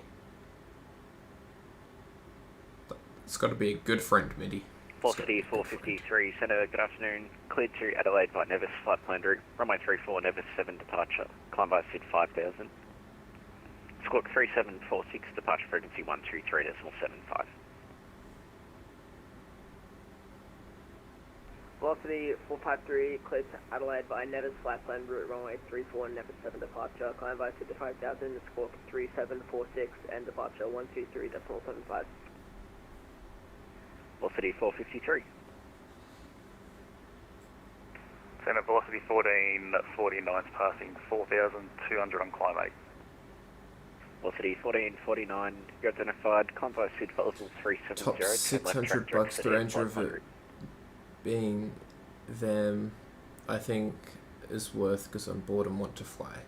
It's got to be a good friend, Mitty. Velocity 453, Centre, good afternoon. Cleared to Adelaide by Nevis, flight planned route. Runway 34, Nevis 7 departure. Climb by SID 5000. Squawk 3746, departure frequency 123.75. Velocity 453, cleared to Adelaide by Nevis, flight planned route, runway 34, Nevis 7 departure. Climb by SID 5000, squawk 3746, and departure 123.75. Velocity 453. Centre, velocity 1449, passing 4,200 on climb 8. Velocity 1449, you're identified. Climb by SID for level 370. Top 600 bucks to danger of it being them, I think, is worth because I'm bored and want to fly.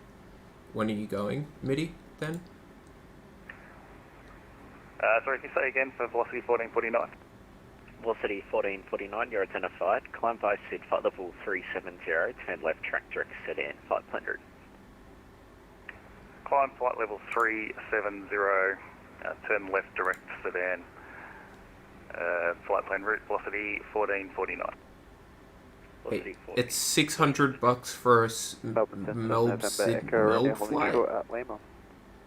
When are you going, Mitty, then? Sorry, can you say again for velocity 1449? Velocity 1449, you're identified. Climb by SID flight level 370, turn left track direct sedan, flight planned route. Climb flight level 370, turn left direct sedan, flight planned route, velocity 1449. Hey, it's 600 bucks for a Melb flight?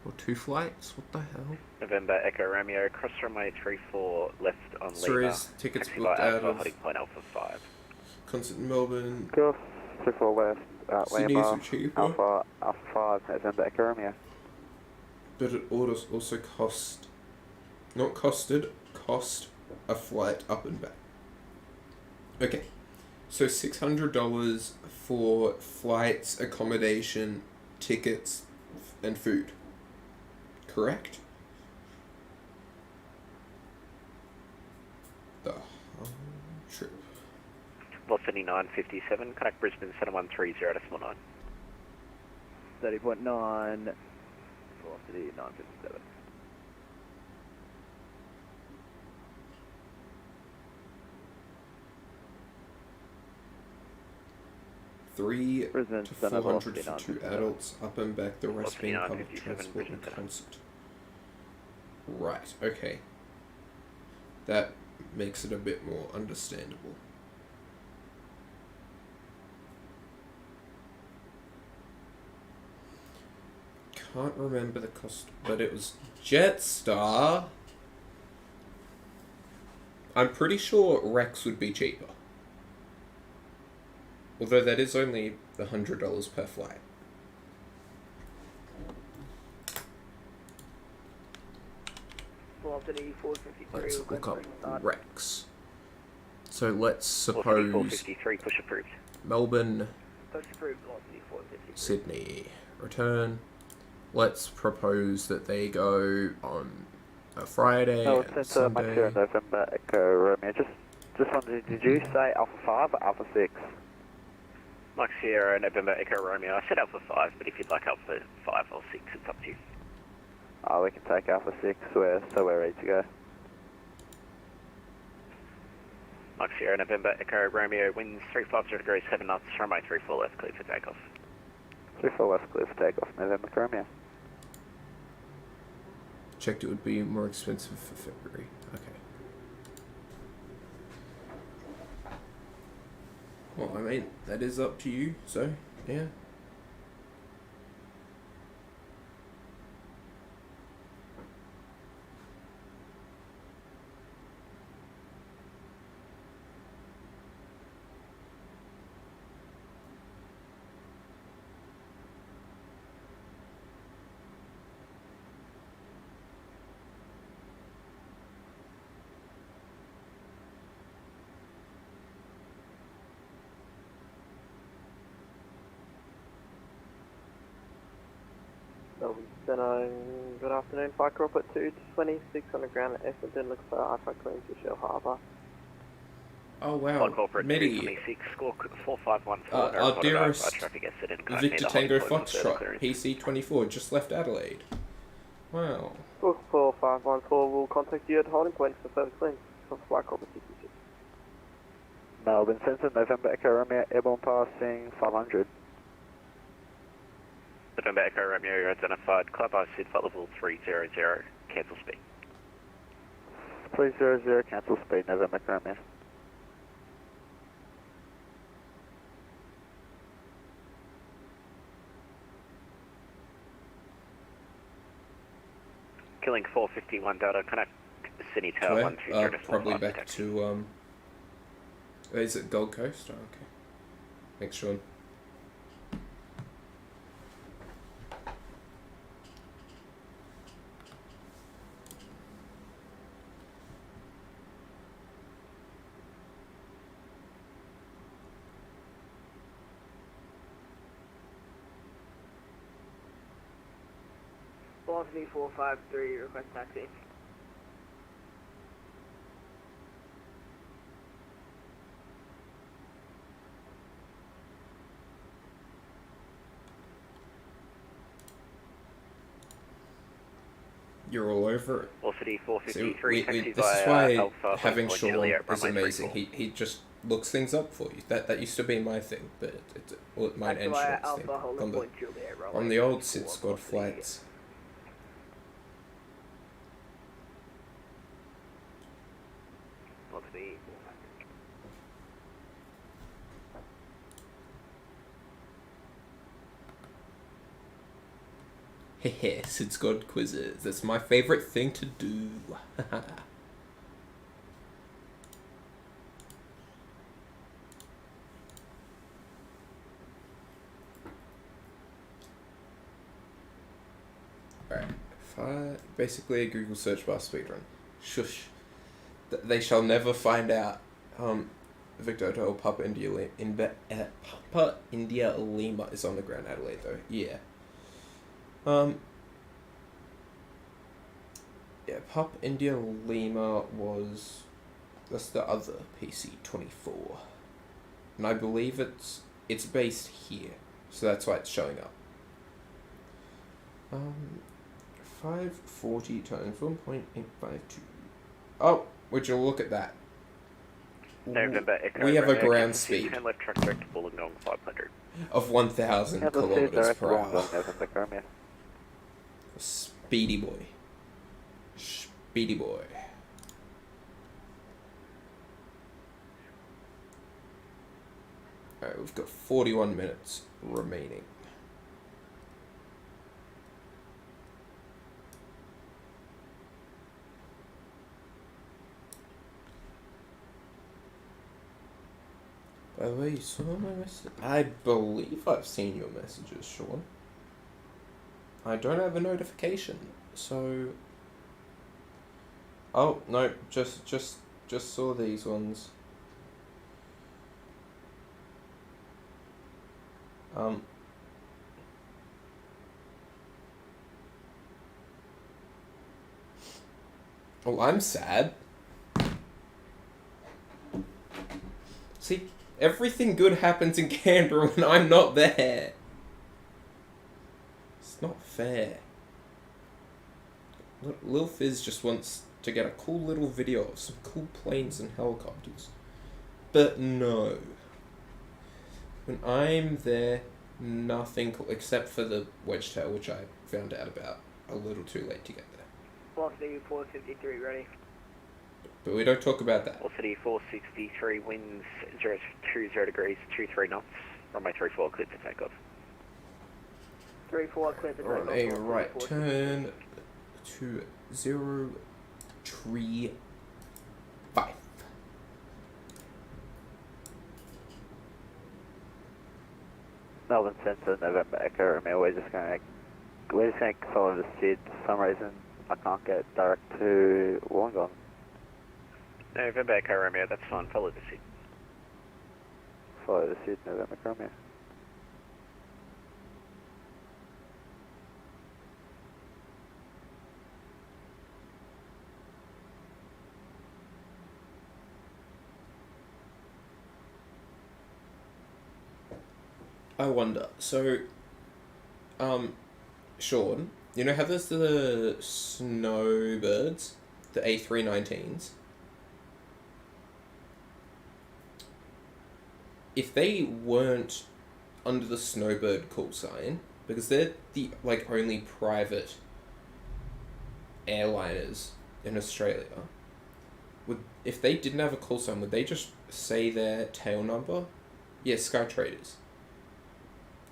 Or 2 flights? What the hell? November Echo Romeo, cross runway 34 left on Sorry, Lima. is tickets Taxi booked by out Alpha, of holding point Alpha 5. concert in Melbourne. Course 34 left, Sydney's Lima, are cheaper. Alpha 5, November Echo Romeo. But it also cost a flight up and back. Okay, so $600 for flights, accommodation, tickets, and food. Correct? The whole trip. Velocity 957, connect Brisbane Centre 130.9. 30.9, velocity 957. Three Brisbane to Centre, 400 velocity for 2 957. adults, up and back, the rest Velocity being public 957, transport Brisbane and Centre. concert. Right, okay. That makes it a bit more understandable. Can't remember the cost, but it was Jetstar. I'm pretty sure Rex would be cheaper. Although that is only $100 per flight. Velocity 453. Let's look up start. Rex. So let's Velocity suppose 453, push approved. Melbourne, Push approved, velocity 453. Sydney, return. Let's propose that they go on a Friday No, and since Sunday. Mike Sierra November Echo Romeo, just wondered, did you say Alpha 5 or Alpha 6? Mike Sierra, November Echo Romeo. I said Alpha 5, but if you'd like Alpha 5 or 6, it's up to you. Oh, we can take Alpha 6, so we're ready to go. Mike Sierra, November Echo Romeo, winds 350 degrees, 7 knots, runway 34 left, clear for takeoff. 34 West, clear for takeoff, November Romeo. Checked it would be more expensive for February. Okay. Well, I mean, that is up to you, so, yeah. Melbourne Centre, good afternoon. Fire crop at 226 on the ground at Essendon. Look for Alpha Queen to Shell Harbour. Oh wow, Flight corporate Medi, 226, squawk 4514. our dearest traffic accident. Victor Tango Foxtrot, PC24, just left Adelaide. Wow. Book 4514 will contact you at holding points for further cleans from Flight crop at 66. Melbourne Centre, November Echo Romeo, airborne passing 500. November Echo Romeo, identified, club IC flight level 300, cancel speed. 300, cancel speed, November Echo Romeo. Killing 451 Delta, connect Sydney Tower 130. Probably back to, is it Gold Coast? Oh, okay. Thanks, Sean. Velocity 453, request taxi. You're all over it. Velocity See, 453, taxi this is via why Alpha having Hotel Sean Juliet, is runway amazing. 34. He just looks things up for you. That used to be my thing, but it might end Sean's thing. On the old Sid Squad flights. Velocity Hehe, Sid Squad quizzes. That's my favorite thing to do. Alright, basically a Google search bar speedrun. Shush. They shall never find out. Victor Hotel Papa India Lima is on the ground, Adelaide though. Yeah. Yeah, Pop India Lima that's the other PC24. And I believe it's based here. So that's why it's showing up. 540 times 1.852. Oh, would you look at that? November Echo We have a Romeo, ground cancel speed and left track direct to Wollongong 500. of 1,000 kilometers per hour. November Echo Romeo. Speedy boy. Speedy boy. Alright, we've got 41 minutes remaining. By the way, you saw my message? I believe I've seen your messages, Sean. I don't have a notification, so... Oh, no, just saw these ones. Oh, I'm sad. See, everything good happens in Canberra when I'm not there. It's not fair. Lil Phiz just wants to get a cool little video of some cool planes and helicopters. But no. When I'm there, nothing cool, except for the wedgetail, which I found out about a little too late to get there. Velocity 453 ready. But we don't talk about that. Velocity 463, winds 020 degrees, 23 knots, runway 34, cleared to take off. 34 cleared to take off. On a right turn to 035. Melbourne Centre, November Echo Romeo. We're just going to follow the SID. For some reason, I can't get direct to Wollongong. November Echo Romeo, that's fine, follow the SID. Follow the SID, November Romeo. I wonder, so, Sean, you know how there's the snowbirds, the A319s? If they weren't under the snowbird call sign, because they're the, like, only private airliners in Australia, if they didn't have a call sign, would they just say their tail number? Yeah, Skytraders.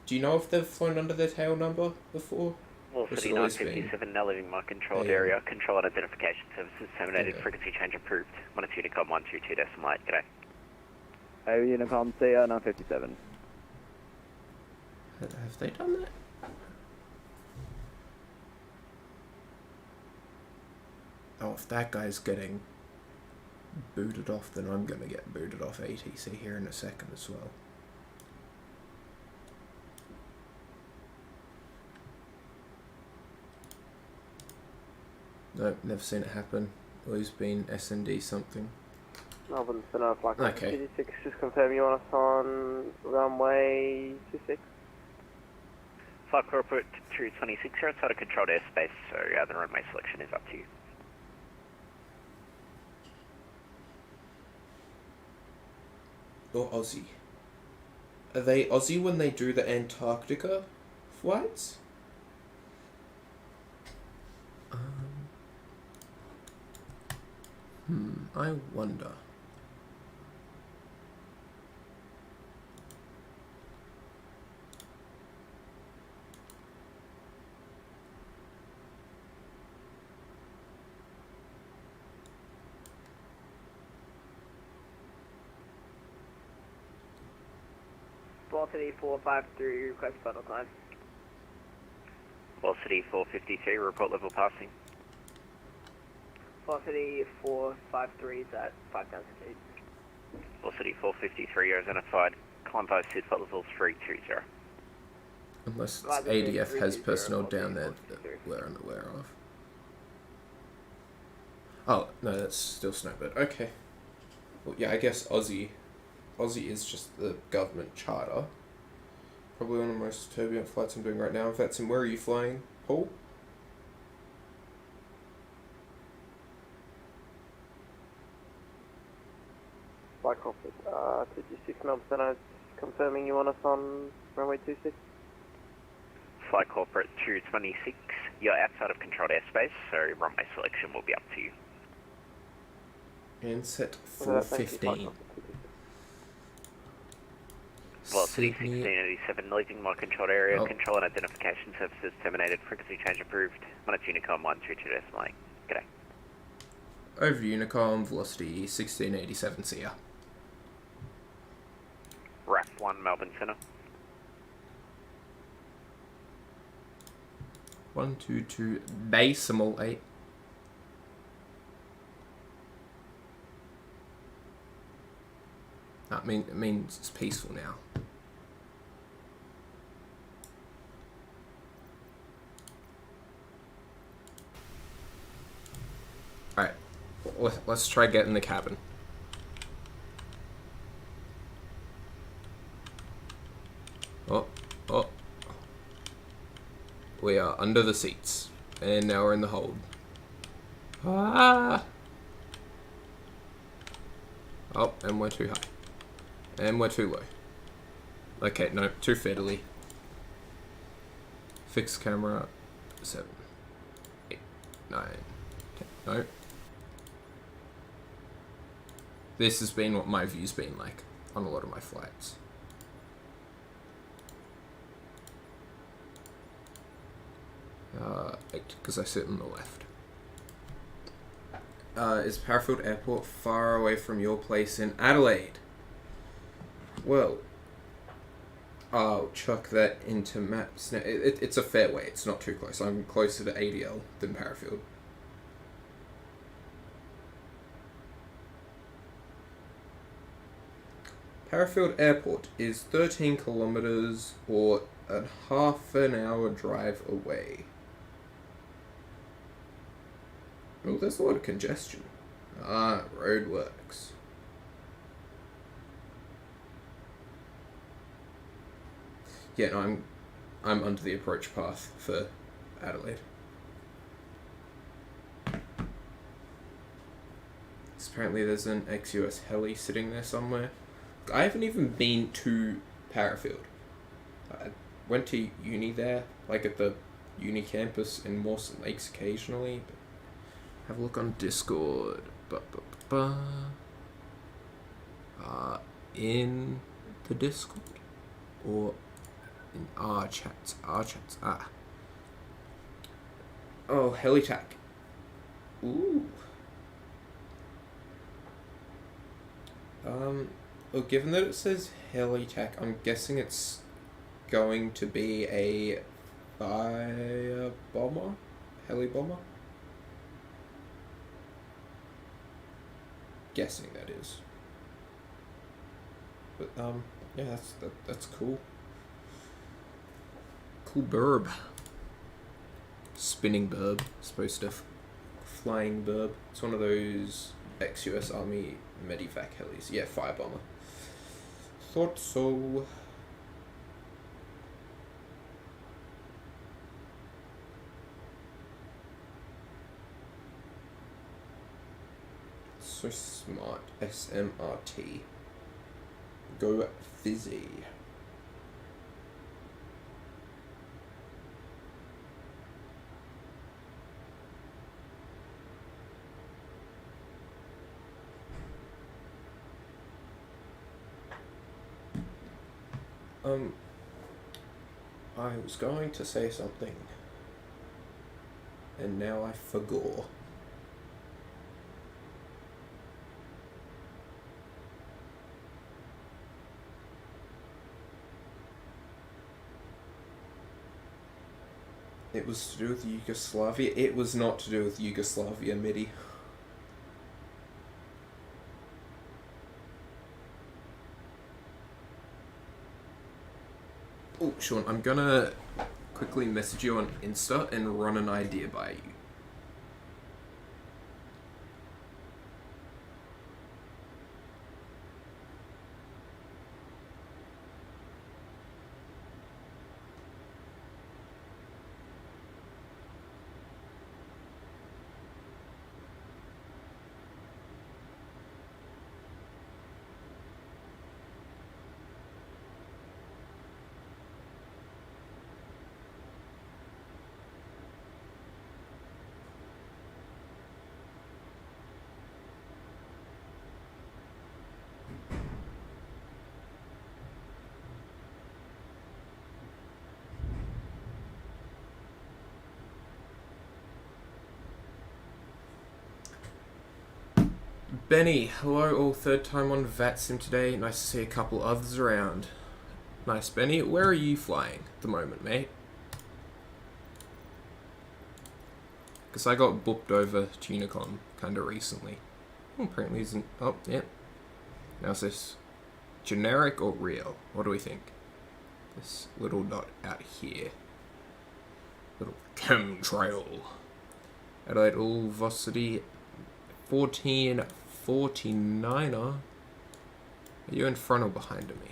Do you know if they've flown under their tail number before? Velocity 957, now leaving my controlled area. Control and identification services terminated. Frequency change approved. Monitor Unicom 122.8. G'day. Over Unicom, CR 957. Have they done that? Oh, if that guy's getting booted off, then I'm going to get booted off ATC here in a second as well. Nope, never seen it happen. Always been SND something. Melbourne Center, flight Okay. 56, just confirm you want us on runway 26. Flight corporate 226, you're outside of controlled airspace, so the runway selection is up to you. Or Aussie. Are they Aussie when they do the Antarctica flights? I wonder. Velocity 453, request final climb. Velocity 453, report level passing. Velocity 453 is at 5,000 feet. Velocity 453, you're identified. Climb by SID, flight level 320. Unless it's ADF has personnel down there that we're unaware of. Oh, no, that's still Snowbird. Okay. Well, yeah, I guess Aussie is just the government charter. Probably one of the most turbulent flights I'm doing right now. Vatsim, where are you flying, Paul? Flight corporate 226 Melbourne Center, confirming you want us on runway 26. Flight corporate 226, you're outside of controlled airspace, so runway selection will be up to you. And set 415. Velocity Sydney. 1687, leaving my controlled area. Control and identification services terminated. Frequency change approved. Monitor Unicom 122.8. G'day. Over Unicom, velocity 1687, see ya. RAF 1 Melbourne Centre. 122 B738. It means it's peaceful now. Alright, let's try getting the cabin. Oh. We are under the seats. And now we're in the hold. Ah! Oh, and we're too high. And we're too low. Okay, no, too fiddly. Fixed camera. 7, 8, 9, 10. No. This has been what my view's been like on a lot of my flights. Because I sit on the left. Is Parafield Airport far away from your place in Adelaide? Well, I'll chuck that into maps. Now, it's a fair way. It's not too close. I'm closer to ADL than Parafield. Parafield Airport is 13 kilometers or a half an hour drive away. Oh, there's a lot of congestion. Ah, roadworks. Yeah, no, I'm under the approach path for Adelaide. Apparently there's an ex-US heli sitting there somewhere. I haven't even been to Parafield. I went to uni there, like at the uni campus in Mawson Lakes occasionally. But have a look on Discord. In the Discord? Or in our chats. Ah. Oh, Helitac. Ooh. Well, given that it says Helitac, I'm guessing it's going to be a fire bomber? Heli bomber? Guessing that is. But, yeah, that's cool. Cool burb. Spinning burb. Supposed to flying burb. It's one of those ex-US Army Medivac helis. Yeah, fire bomber. Thought so. So smart. SMRT. Go fizzy. I was going to say something, and now I forgot. It was to do with Yugoslavia. It was not to do with Yugoslavia, MIDI. Oh, Sean, I'm gonna quickly message you on Insta and run an idea by you. Benny, hello all, third time on Vatsim today. Nice to see a couple others around. Nice, Benny. Where are you flying at the moment, mate? Because I got booked over to Unicom kind of recently. Apparently isn't... Oh, yeah. Now is this generic or real? What do we think? This little dot out here. Little chemtrail. Adelaide all velocity 1449er. Are you in front or behind of me?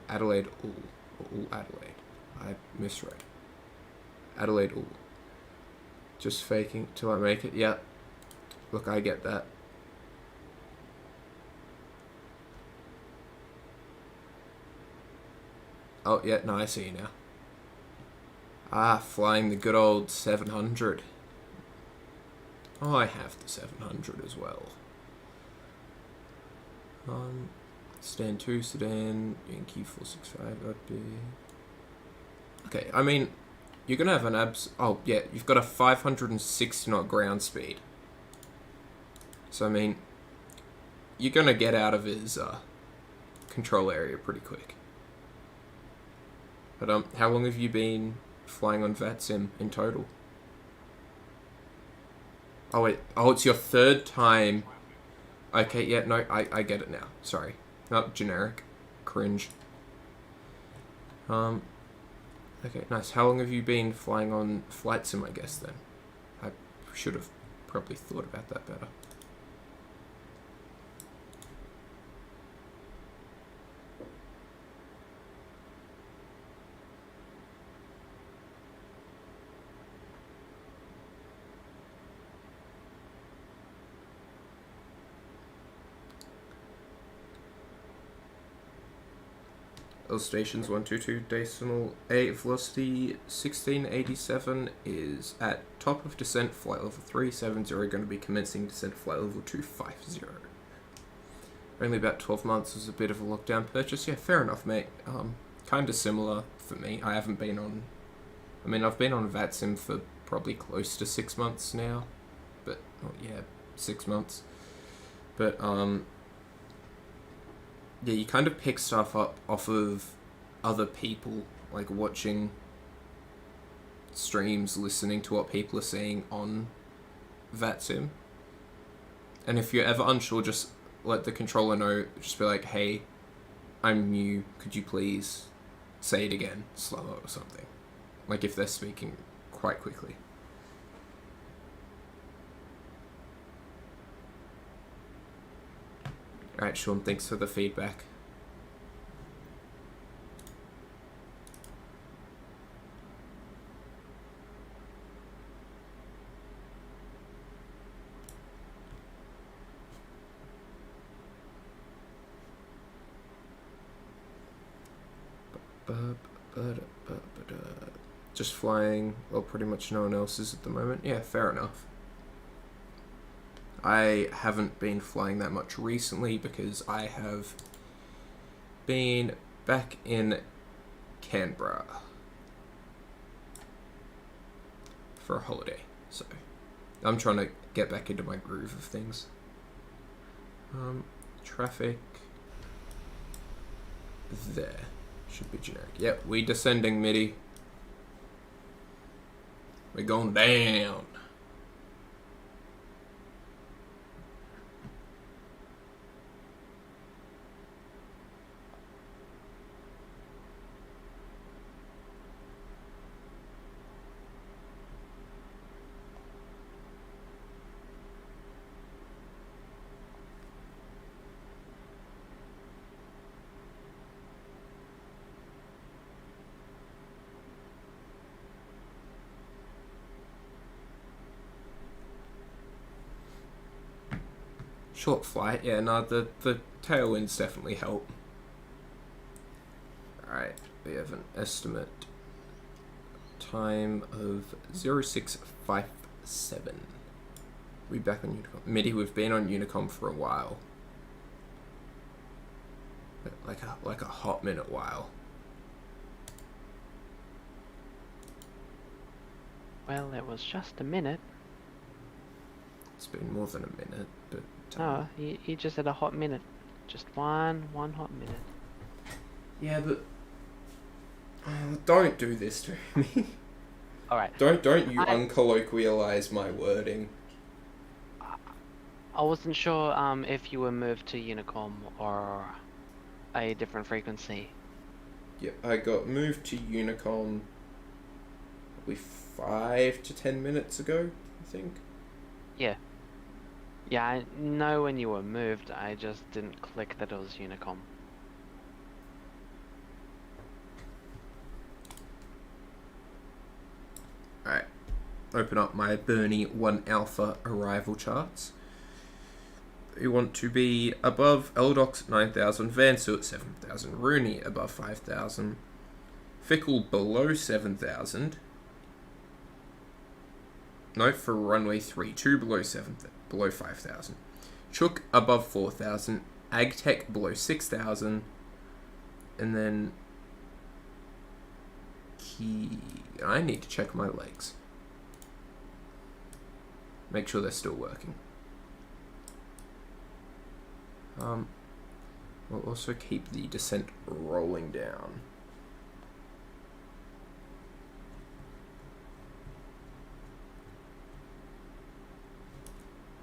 Adelaide all. Or all Adelaide. I misread. Adelaide all. Just faking till I make it. Yeah. Look, I get that. Oh, yeah, no, I see you now. Ah, flying the good old 700. Oh, I have the 700 as well. Stand 2, sedan, Yankee 465, that'd be... Okay, I mean, you're gonna have an oh, yeah, you've got a 560 knot ground speed. So, I mean, you're gonna get out of his, control area pretty quick. But, how long have you been flying on Vatsim in total? Oh, wait. Oh, it's your third time. Okay, yeah, no, I get it now. Sorry. Not generic. Cringe. Okay, nice. How long have you been flying on Flight Sim, I guess, then? I should have probably thought about that better. Stations 122.8 velocity 1687 is at top of descent flight level 370, going to be commencing descent flight level 250. Only about 12 months, was a bit of a lockdown purchase. Yeah, fair enough, mate. Kind of similar for me. I haven't been on... I mean, I've been on Vatsim for probably close to 6 months now. But, oh, yeah, 6 months. But, yeah, you kind of pick stuff up off of other people, like watching streams, listening to what people are saying on Vatsim. And if you're ever unsure, just let the controller know, just be like, hey, I'm new, could you please say it again, slower or something. Like if they're speaking quite quickly. Alright, Sean, thanks for the feedback. Just flying, well, pretty much no one else is at the moment. Yeah, fair enough. I haven't been flying that much recently because I have been back in Canberra for a holiday, so I'm trying to get back into my groove of things. Traffic there should be generic. Yep, we descending, MIDI. We're going down. Short flight, yeah, no, the tailwinds definitely help. Alright, we have an estimate time of 0657. We back on Unicom. MIDI, we've been on Unicom for a while. Like a hot minute while. Well, it was just a minute. It's been more than a minute, but... No, you just had a hot minute. Just one hot minute. Yeah, but... don't do this to me. Alright. Don't you uncolloquialize my wording. I wasn't sure if you were moved to Unicom or a different frequency. Yeah, I got moved to Unicom probably 5 to 10 minutes ago, I think. Yeah. Yeah, I know when you were moved, I just didn't click that it was Unicom. Alright, open up my BERNI 1 Alpha arrival charts. We want to be above LDOX 9,000, Vansuit 7,000, Rooney above 5,000, Fickle below 7,000. No, for runway 32 below 5,000. Chook above 4,000, AgTech below 6,000, and then I need to check my legs. Make sure they're still working. We'll also keep the descent rolling down.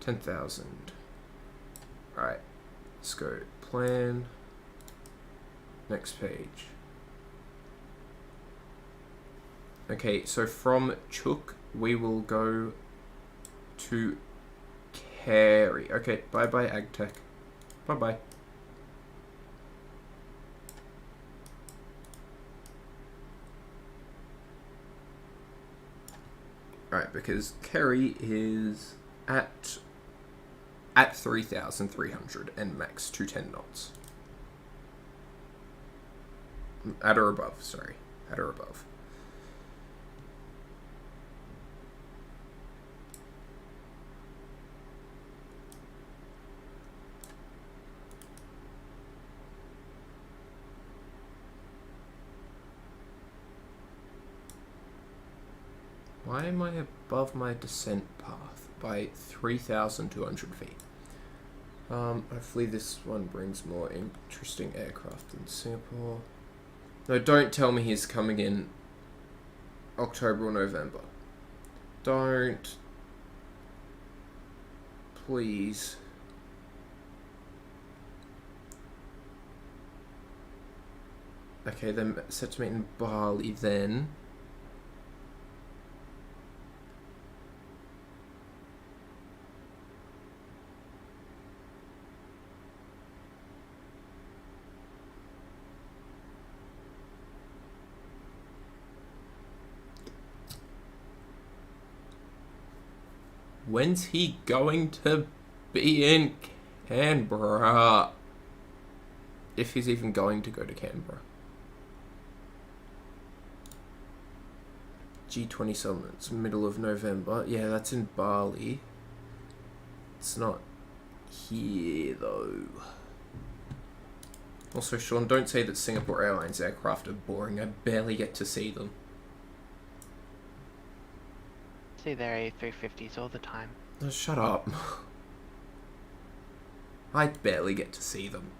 $10,000. Alright, let's go. Plan. Next page. Okay, so from Chook, we will go to Carey. Okay, bye-bye AgTech. Bye-bye. Alright, because Carey is at 3,300 and max 210 knots. At or above, sorry. At or above. Why am I above my descent path by 3,200 feet? Hopefully this one brings more interesting aircraft than Singapore. No, don't tell me he's coming in October or November. Don't. Please. Okay, they're set to meet in Bali then. When's he going to be in Canberra? If he's even going to go to Canberra. G20 summits, middle of November. Yeah, that's in Bali. It's not here, though. Also, Sean, don't say that Singapore Airlines aircraft are boring. I barely get to see them. See their A350s all the time. Oh, shut up. I barely get to see them.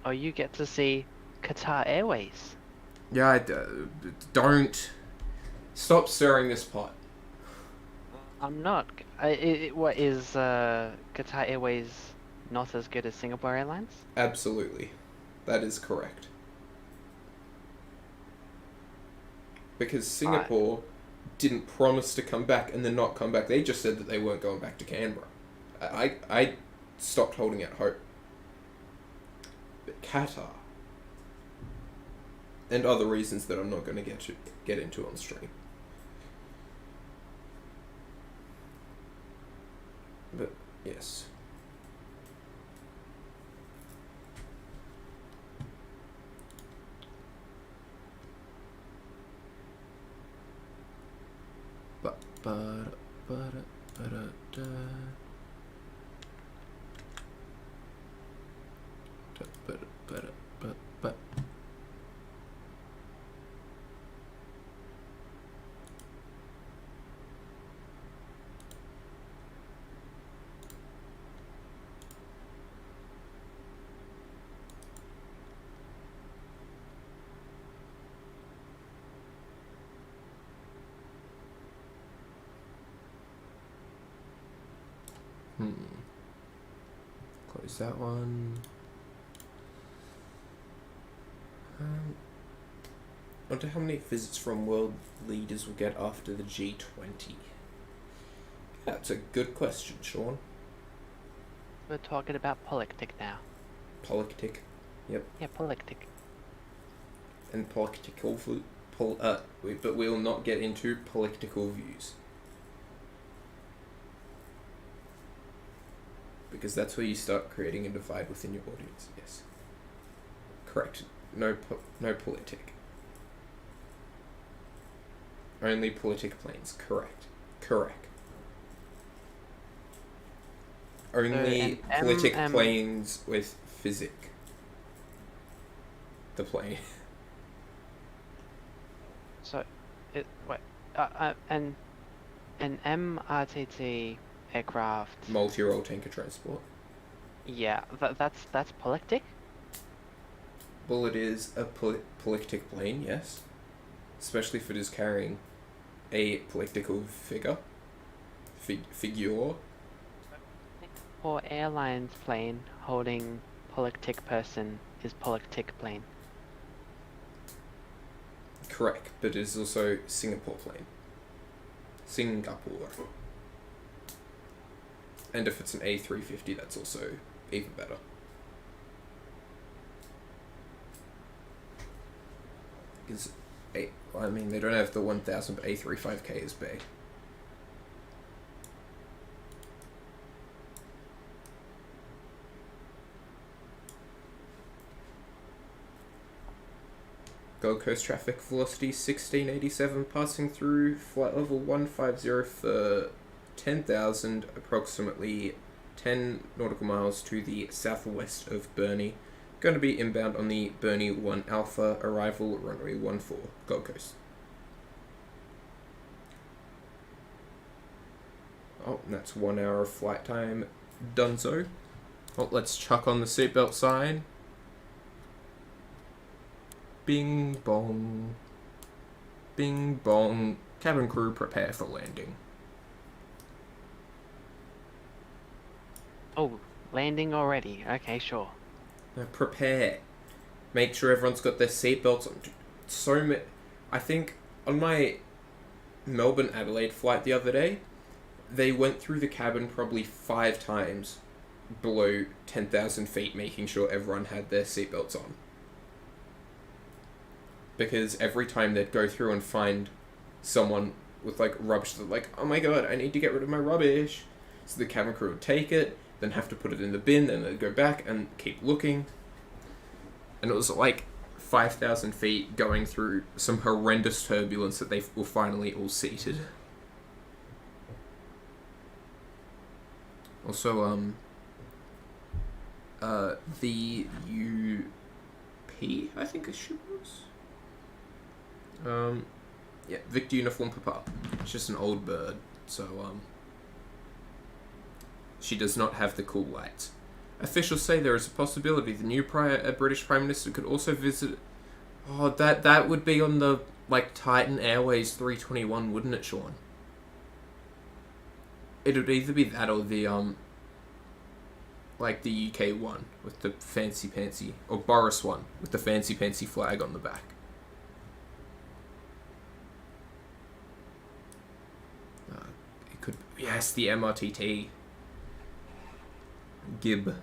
Oh, you get to see Qatar Airways. Yeah, don't. Stop stirring this pot. I'm not. What is Qatar Airways not as good as Singapore Airlines? Absolutely. That is correct. Because Singapore didn't promise to come back and then not come back. They just said that they weren't going back to Canberra. I stopped holding out hope. But Qatar, and other reasons that I'm not going to get into on stream. But yes. Close that one. Wonder how many visits from world leaders we'll get after the G20. That's a good question, Sean. We're talking about politic now. Politic. Yep. Yeah, politic. And political but we will not get into political views. Because that's where you start creating a divide within your audience. Yes. Correct. No politic. Only politic planes. Correct. Only politic planes with physic. The plane. So, an MRTT aircraft. Multi-role tanker transport. Yeah, that's politic. Well, it is a politic plane, yes. Especially if it is carrying a political figure. Figure. Or airlines plane holding politic person is politic plane. Correct, but it is also Singapore plane. Singapore. And if it's an A350, that's also even better. Because, they don't have the 1000, but A35K is big. Gold Coast traffic velocity 1687, passing through flight level 150 for 10,000, approximately 10 nautical miles to the southwest of BERNI. Going to be inbound on the BERNI 1 Alpha, arrival runway 14, Gold Coast. Oh, that's 1 hour of flight time, donezo. Oh, let's chuck on the seatbelt sign. Bing bong. Bing bong. Cabin crew prepare for landing. Oh, landing already. Okay, sure. Now prepare. Make sure everyone's got their seatbelts on. I think on my Melbourne Adelaide flight the other day, they went through the cabin probably 5 times below 10,000 feet, making sure everyone had their seatbelts on. Because every time they'd go through and find someone with like rubbish, they're like, oh my god, I need to get rid of my rubbish. So the cabin crew would take it, then have to put it in the bin, then they'd go back and keep looking. And it was like 5,000 feet going through some horrendous turbulence that they were finally all seated. Also, the UP, I think it was. Yeah, Victor Uniform Papa. It's just an old bird, so, she does not have the cool lights. Officials say there is a possibility the new British Prime Minister could also visit... Oh, that would be on the, like, Titan Airways 321, wouldn't it, Sean? It would either be that or the, like the UK one with the fancy, or Boris one with the fancy flag on the back. It could, yes, the MRTT. Gib.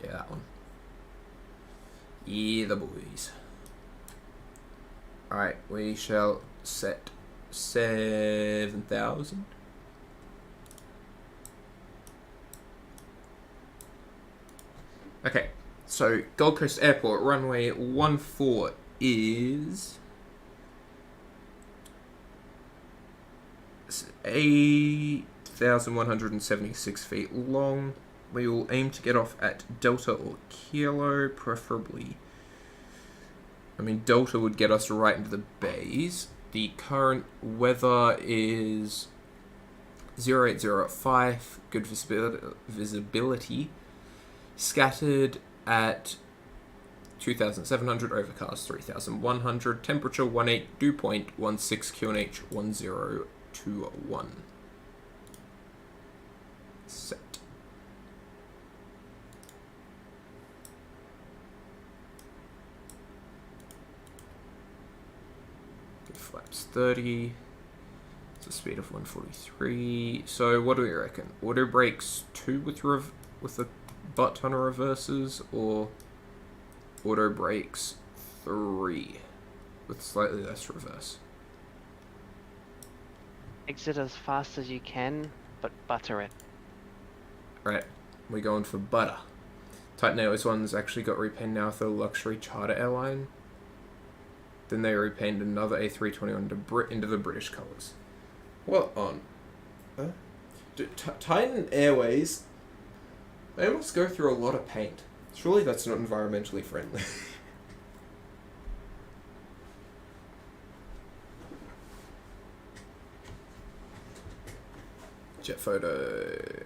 Yeah, that one. Yeah, the boys. Alright, we shall set 7,000. Okay, so Gold Coast Airport, runway 14 is 8,176 feet long. We will aim to get off at Delta or Kilo, preferably. I mean, Delta would get us right into the bays. The current weather is 0805, good visibility. Scattered at 2,700, overcast 3,100, temperature 18, dew point 16, QNH 1021. Set. Flaps 30. It's a speed of 143. So what do we reckon? Auto brakes 2 with a butt ton of reverses, or auto brakes 3 with slightly less reverse? Exit as fast as you can, but butter it. Right, we're going for butter. Titan Airways one's actually got repainted now with a luxury charter airline. Then they repainted another A321 into the British colours. What on? Titan Airways, they must go through a lot of paint. Surely that's not environmentally friendly. Jet photo.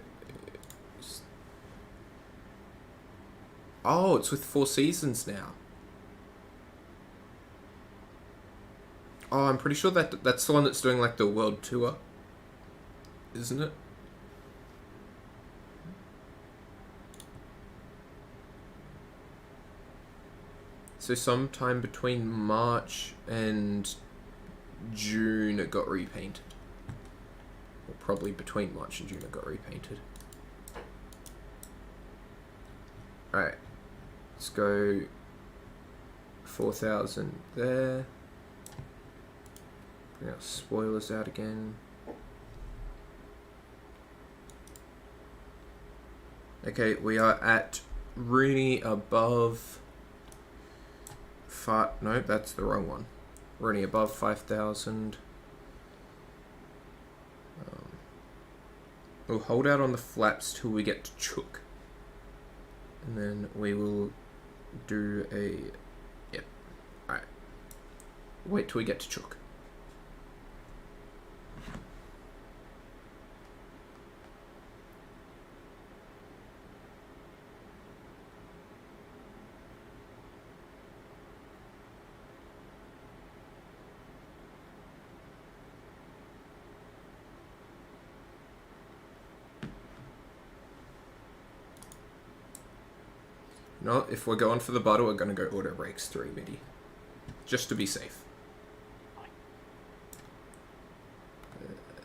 Oh, it's with Four Seasons now. Oh, I'm pretty sure that's the one that's doing like the world tour, isn't it? So sometime between March and June it got repainted. Or probably between March and June it got repainted. Alright. Let's go 4,000 there. Bring our spoilers out again. Okay, we are at Rooney above... No, that's the wrong one. Rooney above 5,000. We'll hold out on the flaps till we get to Chook. And then we will do a... Yep. Alright. Wait till we get to Chook. No, if we're going for the butter, we're going to go auto brakes 3 MIDI. Just to be safe.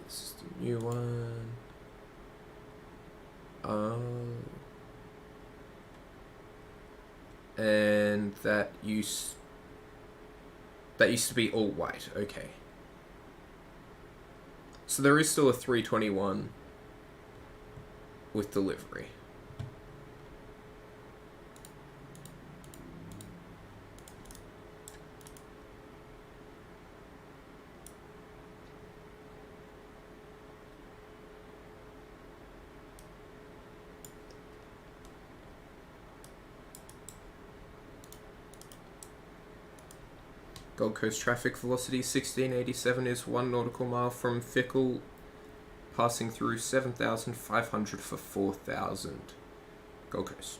This is the new one. And that used to be all white. Okay. So there is still a 321 with delivery. Gold Coast traffic velocity 1687 is 1 nautical mile from Fickle, passing through 7,500 for 4,000. Gold Coast.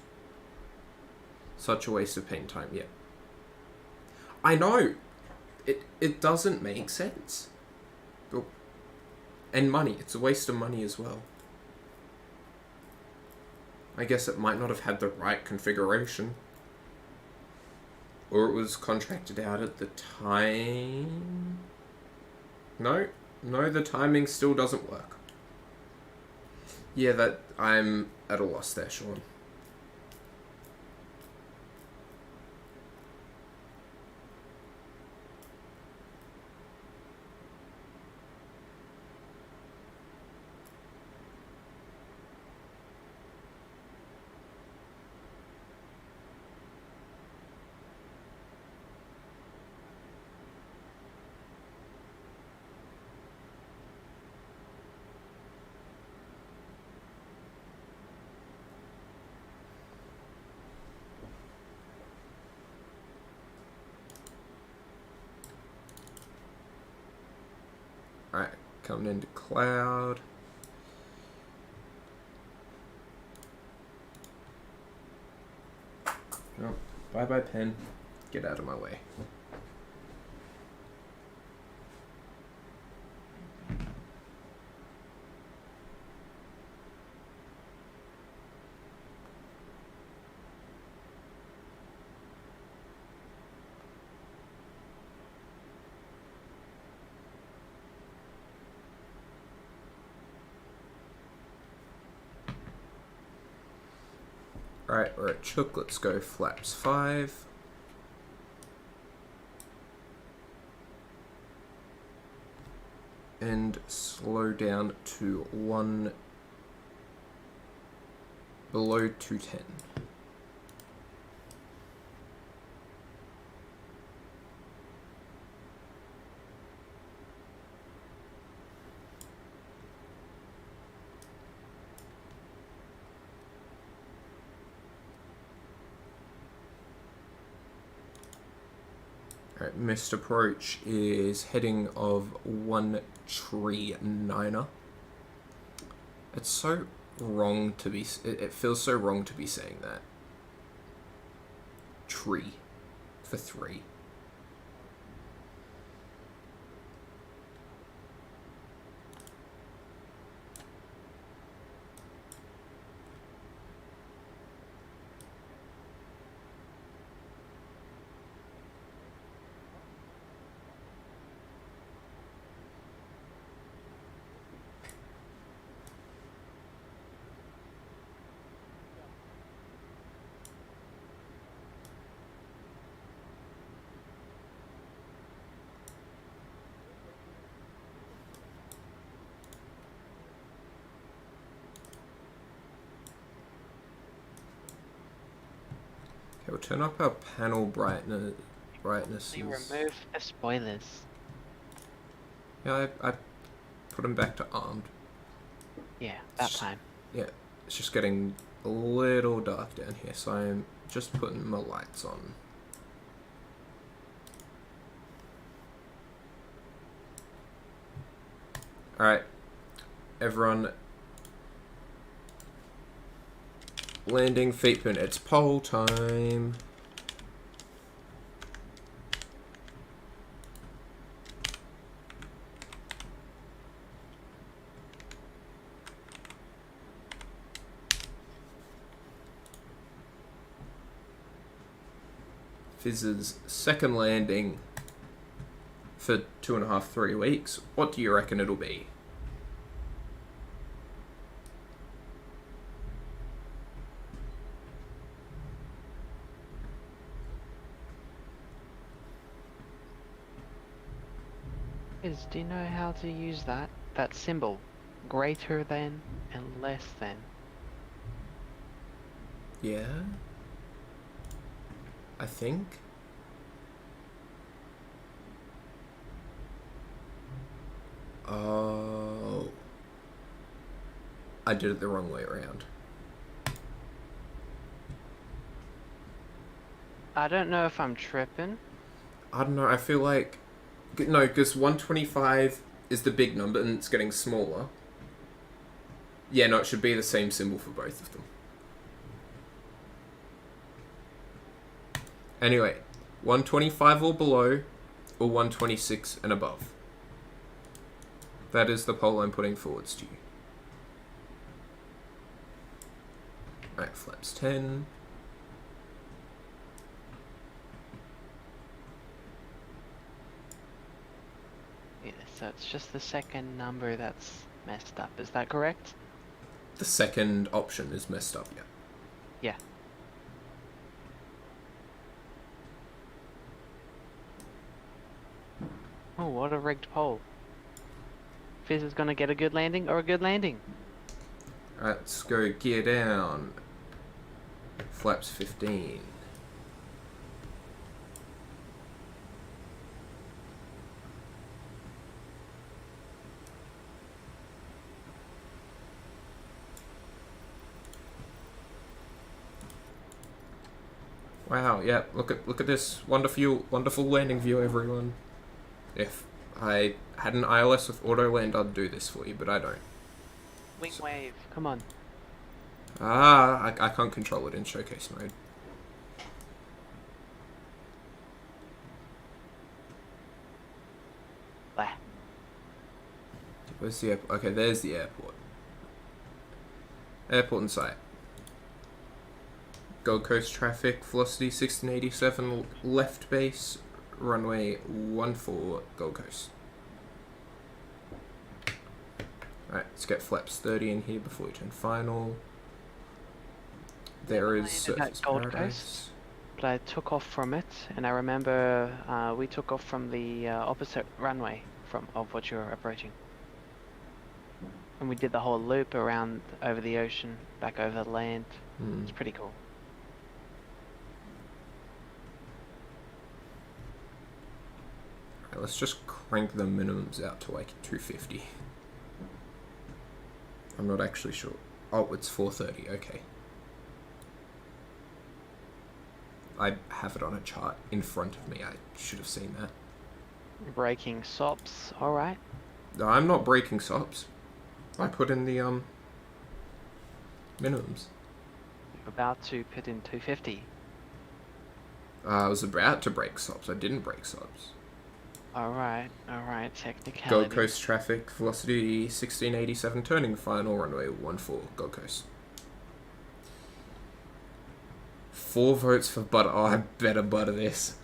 Such a waste of paint time, yeah. I know! It doesn't make sense. And money. It's a waste of money as well. I guess it might not have had the right configuration. Or it was contracted out at the time... No, the timing still doesn't work. Yeah, I'm at a loss there, Sean. Alright, coming into cloud. Oh, bye-bye, pen. Get out of my way. Alright, we're at Chook. Let's go flaps 5. And slow down to 1 below 210. Alright, missed approach is heading of 139er. It's so wrong to be, it feels so wrong to be saying that. Tree for 3. Okay, we'll turn up our panel brightnesses. Remove the spoilers. Yeah, I put them back to armed. Yeah, that time. Yeah, it's just getting a little dark down here, so I'm just putting my lights on. Alright, everyone. Landing, feet pin, it's pole time. Phiz's second landing for 2.5, 3 weeks. What do you reckon it'll be? Phiz, do you know how to use that symbol? Greater than and less than. Yeah? I think. Oh. I did it the wrong way around. I don't know if I'm tripping. I don't know, I feel like... No, because 125 is the big number and it's getting smaller. Yeah, no, it should be the same symbol for both of them. Anyway, 125 or below, or 126 and above. That is the poll I'm putting forwards to you. Alright, flaps 10. Yeah, so it's just the second number that's messed up. Is that correct? The second option is messed up, yeah. Yeah. Oh, what a rigged poll. Phiz is gonna get a good landing or a good landing. Alright, let's go gear down. Flaps 15. Wow, yeah, look at this wonderful landing view, everyone. If I had an ILS with auto land, I'd do this for you, but I don't. Wing wave, come on. I can't control it in showcase mode. Where's the airport? Okay, there's the airport. Airport in sight. Gold Coast traffic, velocity 1687, left base, runway 14, Gold Coast. Alright, let's get flaps 30 in here before we turn final. There is surface Gold paradise. Coast, but I took off from it, and I remember we took off from the opposite runway of what you were approaching. And we did the whole loop around over the ocean, back over the land. It's pretty cool. Alright, let's just crank the minimums out to like 250. I'm not actually sure. Oh, it's 430, okay. I have it on a chart in front of me. I should have seen that. Braking SOPs, alright. No, I'm not breaking SOPs. I put in the minimums. You're about to put in 250. I was about to break SOPs. I didn't break SOPs. Alright, technicality. Gold Coast traffic, velocity 1687, turning final, runway 14, Gold Coast. 4 votes for butter. Oh, I better butter this.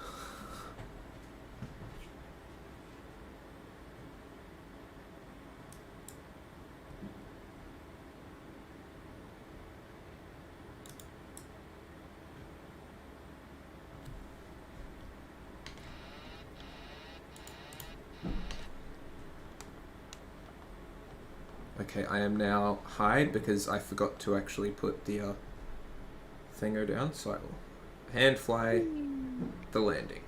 Okay, I am now hide because I forgot to actually put the thingo down, so I will hand fly the landing.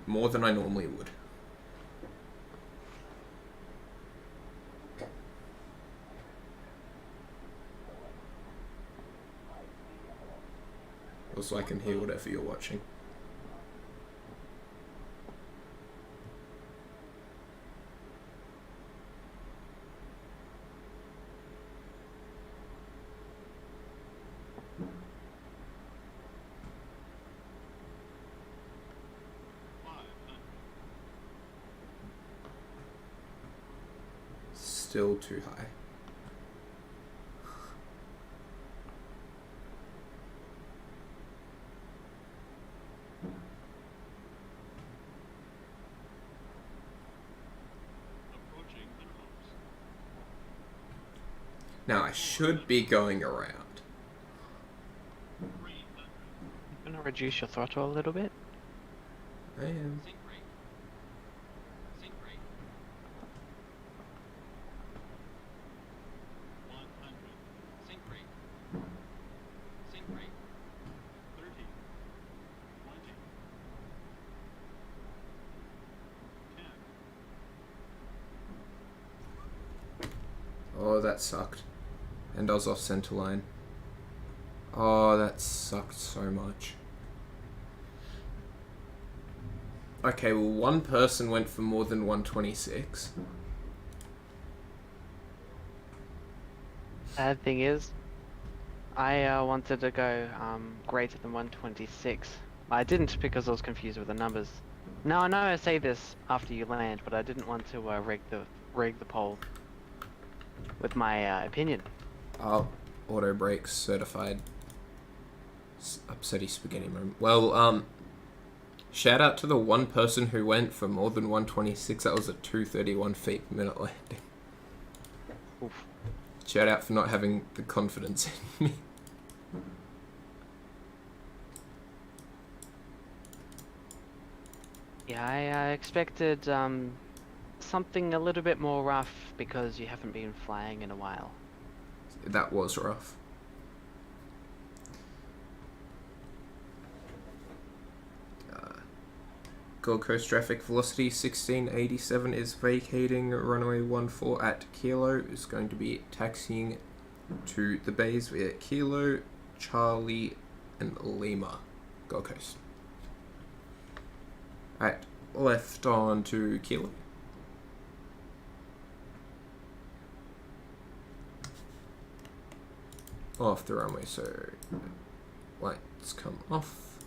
More than I normally would. Also, I can hear whatever you're watching. Still too high. Now I should be going around. I'm gonna reduce your throttle a little bit. I am. Oh, that sucked. And I was off center line. Oh, that sucked so much. Okay, well, one person went for more than 126. Bad thing is, I wanted to go greater than 126. I didn't because I was confused with the numbers. Now I know I say this after you land, but I didn't want to rig the poll with my opinion. Oh, auto brakes certified. Upsetty spaghetti moment. Well, shout out to the one person who went for more than 126. That was a 231 feet per minute landing. Oof. Shout out for not having the confidence in me. Yeah, I expected something a little bit more rough because you haven't been flying in a while. That was rough. Gold Coast traffic velocity 1687 is vacating runway 14 at Kilo. Is going to be taxiing to the bays via Kilo, Charlie, and Lima. Gold Coast. Alright, left on to Kilo. Off the runway, so lights come off.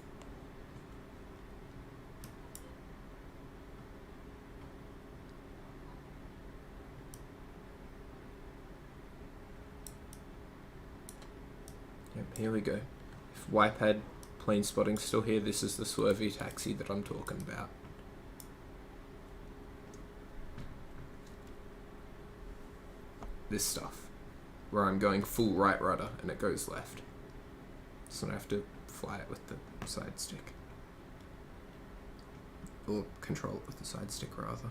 here we go. If YPAD plane spotting's still here, this is the swervy taxi that I'm talking about. This stuff, where I'm going full right rudder and it goes left. So I have to fly it with the side stick. Or control it with the side stick rather.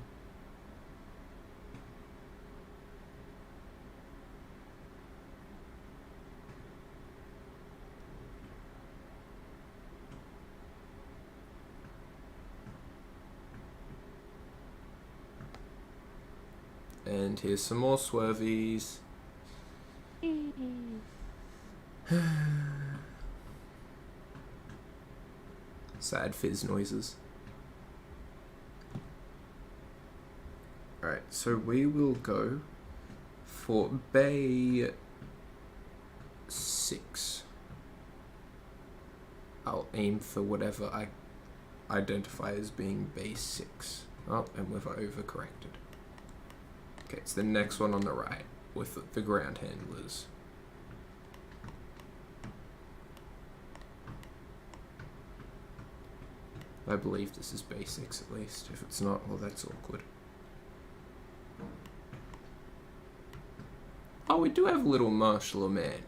And here's some more swervies. Sad Phiz noises. Alright, so we will go for Bay 6. I'll aim for whatever I identify as being Bay 6. Oh, and we've overcorrected. Okay, it's the next one on the right with the ground handlers. I believe this is Bay 6 at least. If it's not, well, that's awkward. Oh, we do have a little marshal man.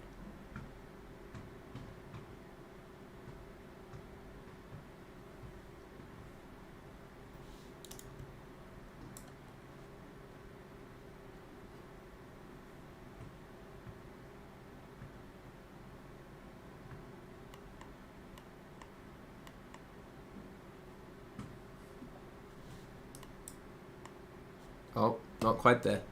Oh, not quite there.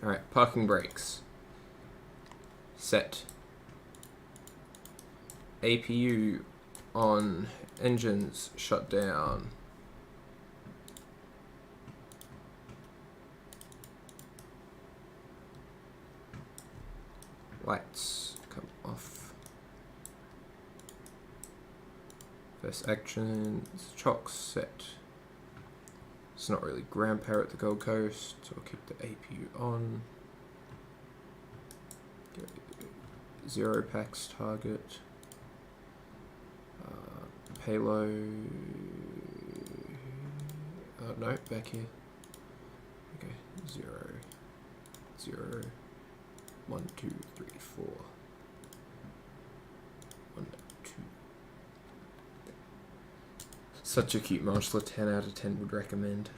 Alright, parking brakes. Set. APU on. Engines shut down. Lights come off. First actions, chocks set. It's not really grandpa at the Gold Coast, so I'll keep the APU on. Zero packs target. Payload. Oh no, back here. Okay, 0, 0. 1, 2, 3, 4. 1, 2. Such a cute marshal, a 10 out of 10 would recommend.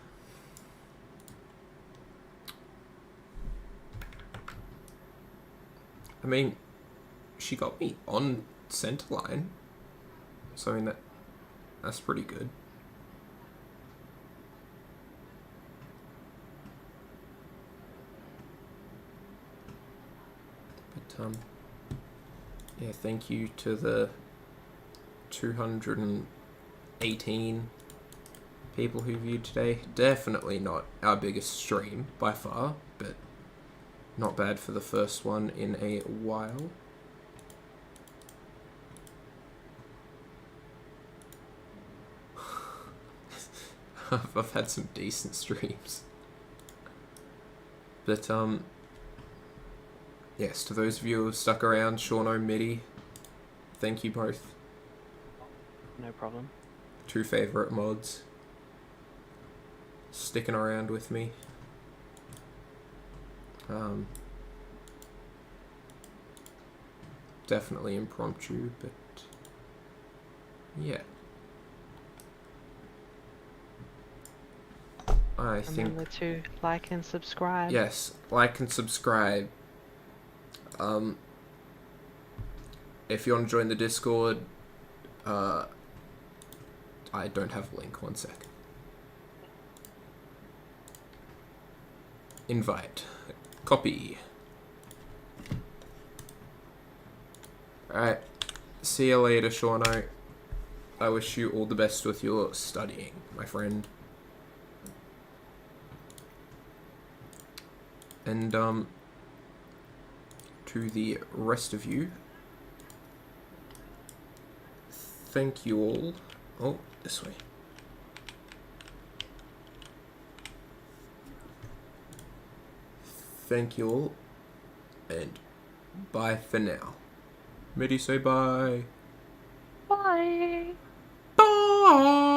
I mean, she got me on center line, so I mean that's pretty good. Yeah, thank you to the 218 people who viewed today. Definitely not our biggest stream by far, but not bad for the first one in a while. I've had some decent streams. But yes, to those of you who have stuck around, Sean O'Middy, thank you both. No problem. Two favourite mods. Sticking around with me. Definitely impromptu, but yeah. I think Remember to like and subscribe. Yes, like and subscribe. If you want to join the Discord, I don't have a link, one sec. Invite. Copy. Alright. See you later, Shauno. I wish you all the best with your studying, my friend. And, to the rest of you, thank you all. Oh, this way. Thank you all, and bye for now. Midi, say bye. Bye. Bye.